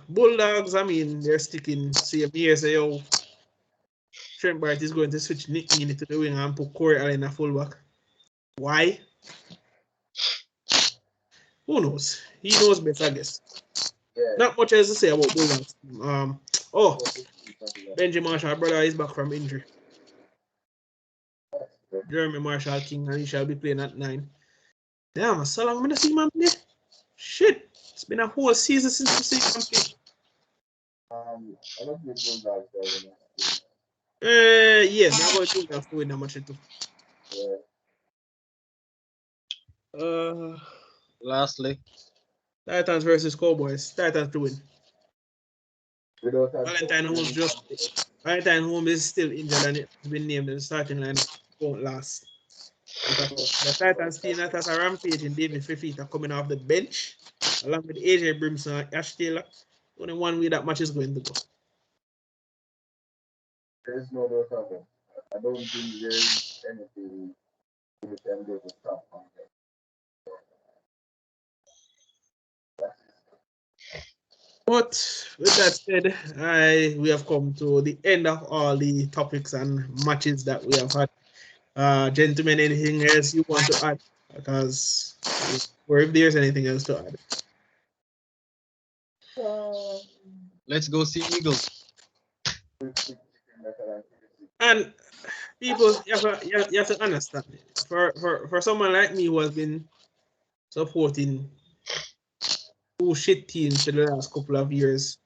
Bulldogs, I mean, they're sticking same here. Say, yo, Trent Barrett is going to switch Nick Meaney to the wing and put Corey Allen a fullback. Why? Who knows? He knows best, I guess. Yeah. Not much else to say about Bulldogs. Benji Marshall, brother, is back from injury. Jeremy Marshall King, and he shall be playing at 9. Damn, so long I'm gonna see man play. Shit, it's been a whole season since we see him play. I don't think Bulldogs Yeah, I'm going to have to win that match too. Yeah. Lastly, Titans versus Cowboys. Titans to win. Valentine Holmes is still injured and it's been named in the starting lineup. Won't last. The Titans team that has a rampage in David Fifita coming off the bench, along with AJ Brimson and Ash Taylor. Only one way that match is going to go. There's no doubt about it. I don't think there's anything we can do to stop on that. But with that said, we have come to the end of all the topics and matches that we have had. Gentlemen, anything else you want to add? Because, or if there's anything else to add. let's go see Eagles. And people, you have to understand, for someone like me who has been supporting 2 shit teams for the last couple of years,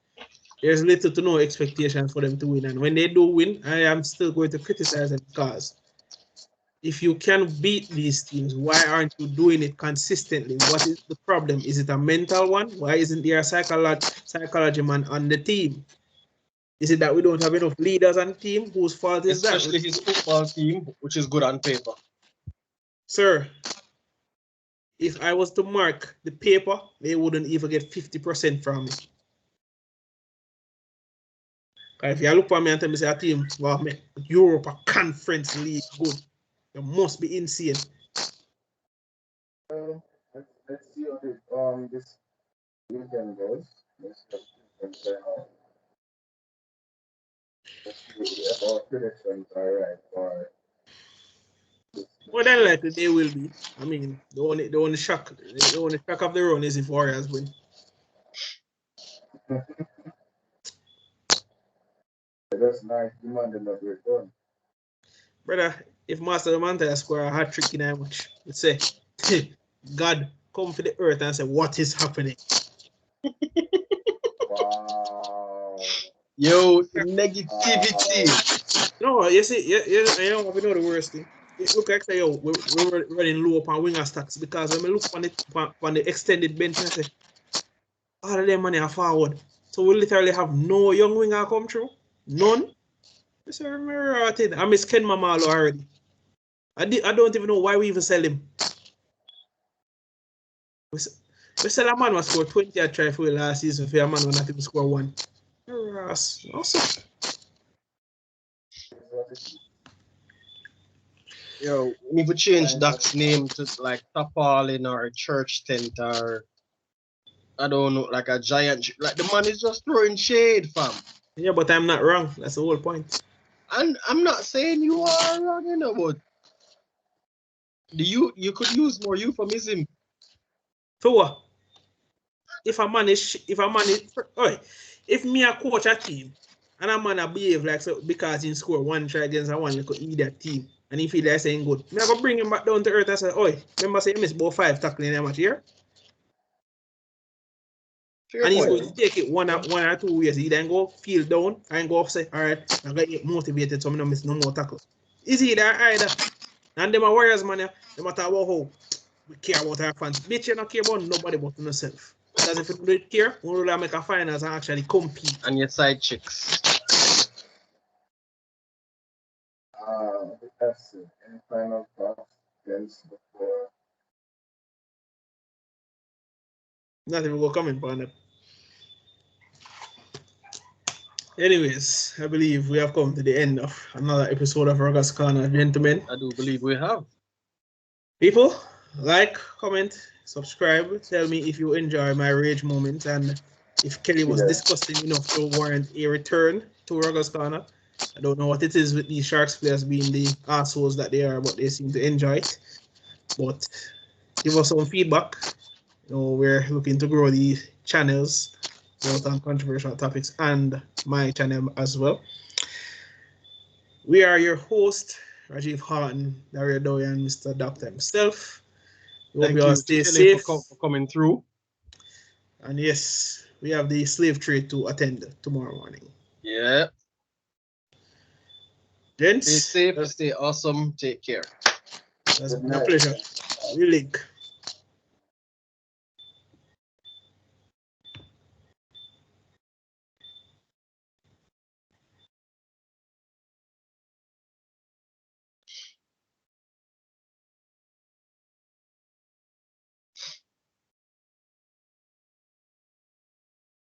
there's little to no expectations for them to win. And when they do win, I am still going to criticize them, because if you can beat these teams, why aren't you doing it consistently? What is the problem? Is it a mental one? Why isn't there a psychology man on the team? Is it that we don't have enough leaders on the team? Whose fault is that? Especially his football team, which is good on paper. Sir, if I was to mark the paper, they wouldn't even get 50% from me. If you look at me and tell me, say a team, well, man, Europe, a conference league, good. You must be insane. Let's see how this weekend goes. Let's see if our predictions are right for More than likely they will be. I mean, the only shock of the run is if Warriors win. That's nice demanding that we're done. Brother, if Master Manta score a hat trick in that match, let's say, God come to the earth and say, what is happening? Wow. Yo, negativity. No, you see, you know the worst thing. It look like say, yo, we're running low up on winger stacks, because when we look on the extended bench, I say, all of them money are forward. So we literally have no young winger come through. None. I miss Ken Mamalo already. I don't even know why we even sell him. We sell a man who scored 20 at try for last season for a man who not even score 1. Awesome. Yo, we need to change Doc's name to like Tapalin or a church tent, or I don't know, like a giant. Like the man is just throwing shade, fam. Yeah, but I'm not wrong. That's the whole point. And I'm not saying you are wrong, you know, but you could use more euphemism. For what? If I manage, if me a coach a team and a man a behave like so because he score one try against a one little idiot team and he feel like saying good, me I go bring him back down to earth and say, oi, remember say you missed about 5 tackling in a match here? Fair And he's point. going to take it one or 2 years. He then go feel down and go say, all right, I'm going to get motivated so I don't miss no more tackles. Is he there either? And them are warriors, man, no matter about how we care about our fans. Bitch, you don't care about nobody but yourself. Because if you don't care, we will make a finals and actually compete. And your side chicks. That's it. Any final thoughts against before? Not even go comment on it. Anyways, I believe we have come to the end of another episode of Ruggers Corner, gentlemen. I do believe we have. People, like, comment, subscribe. Tell me if you enjoy my rage moments and if Kelly was disgusting enough to warrant a return to Ruggers Corner. I don't know what it is with these Sharks players being the assholes that they are, but they seem to enjoy it. But give us some feedback. You know, we're looking to grow the channels, both on controversial topics and my channel as well. We are your host, Rajiv Harton, Dario Dowie, and Mr. Doctor himself. We hope you all stay safe. For coming through. And yes, we have the slave trade to attend tomorrow morning. Yeah. Gents, Stay safe, stay awesome, take care. That's been a pleasure. We link.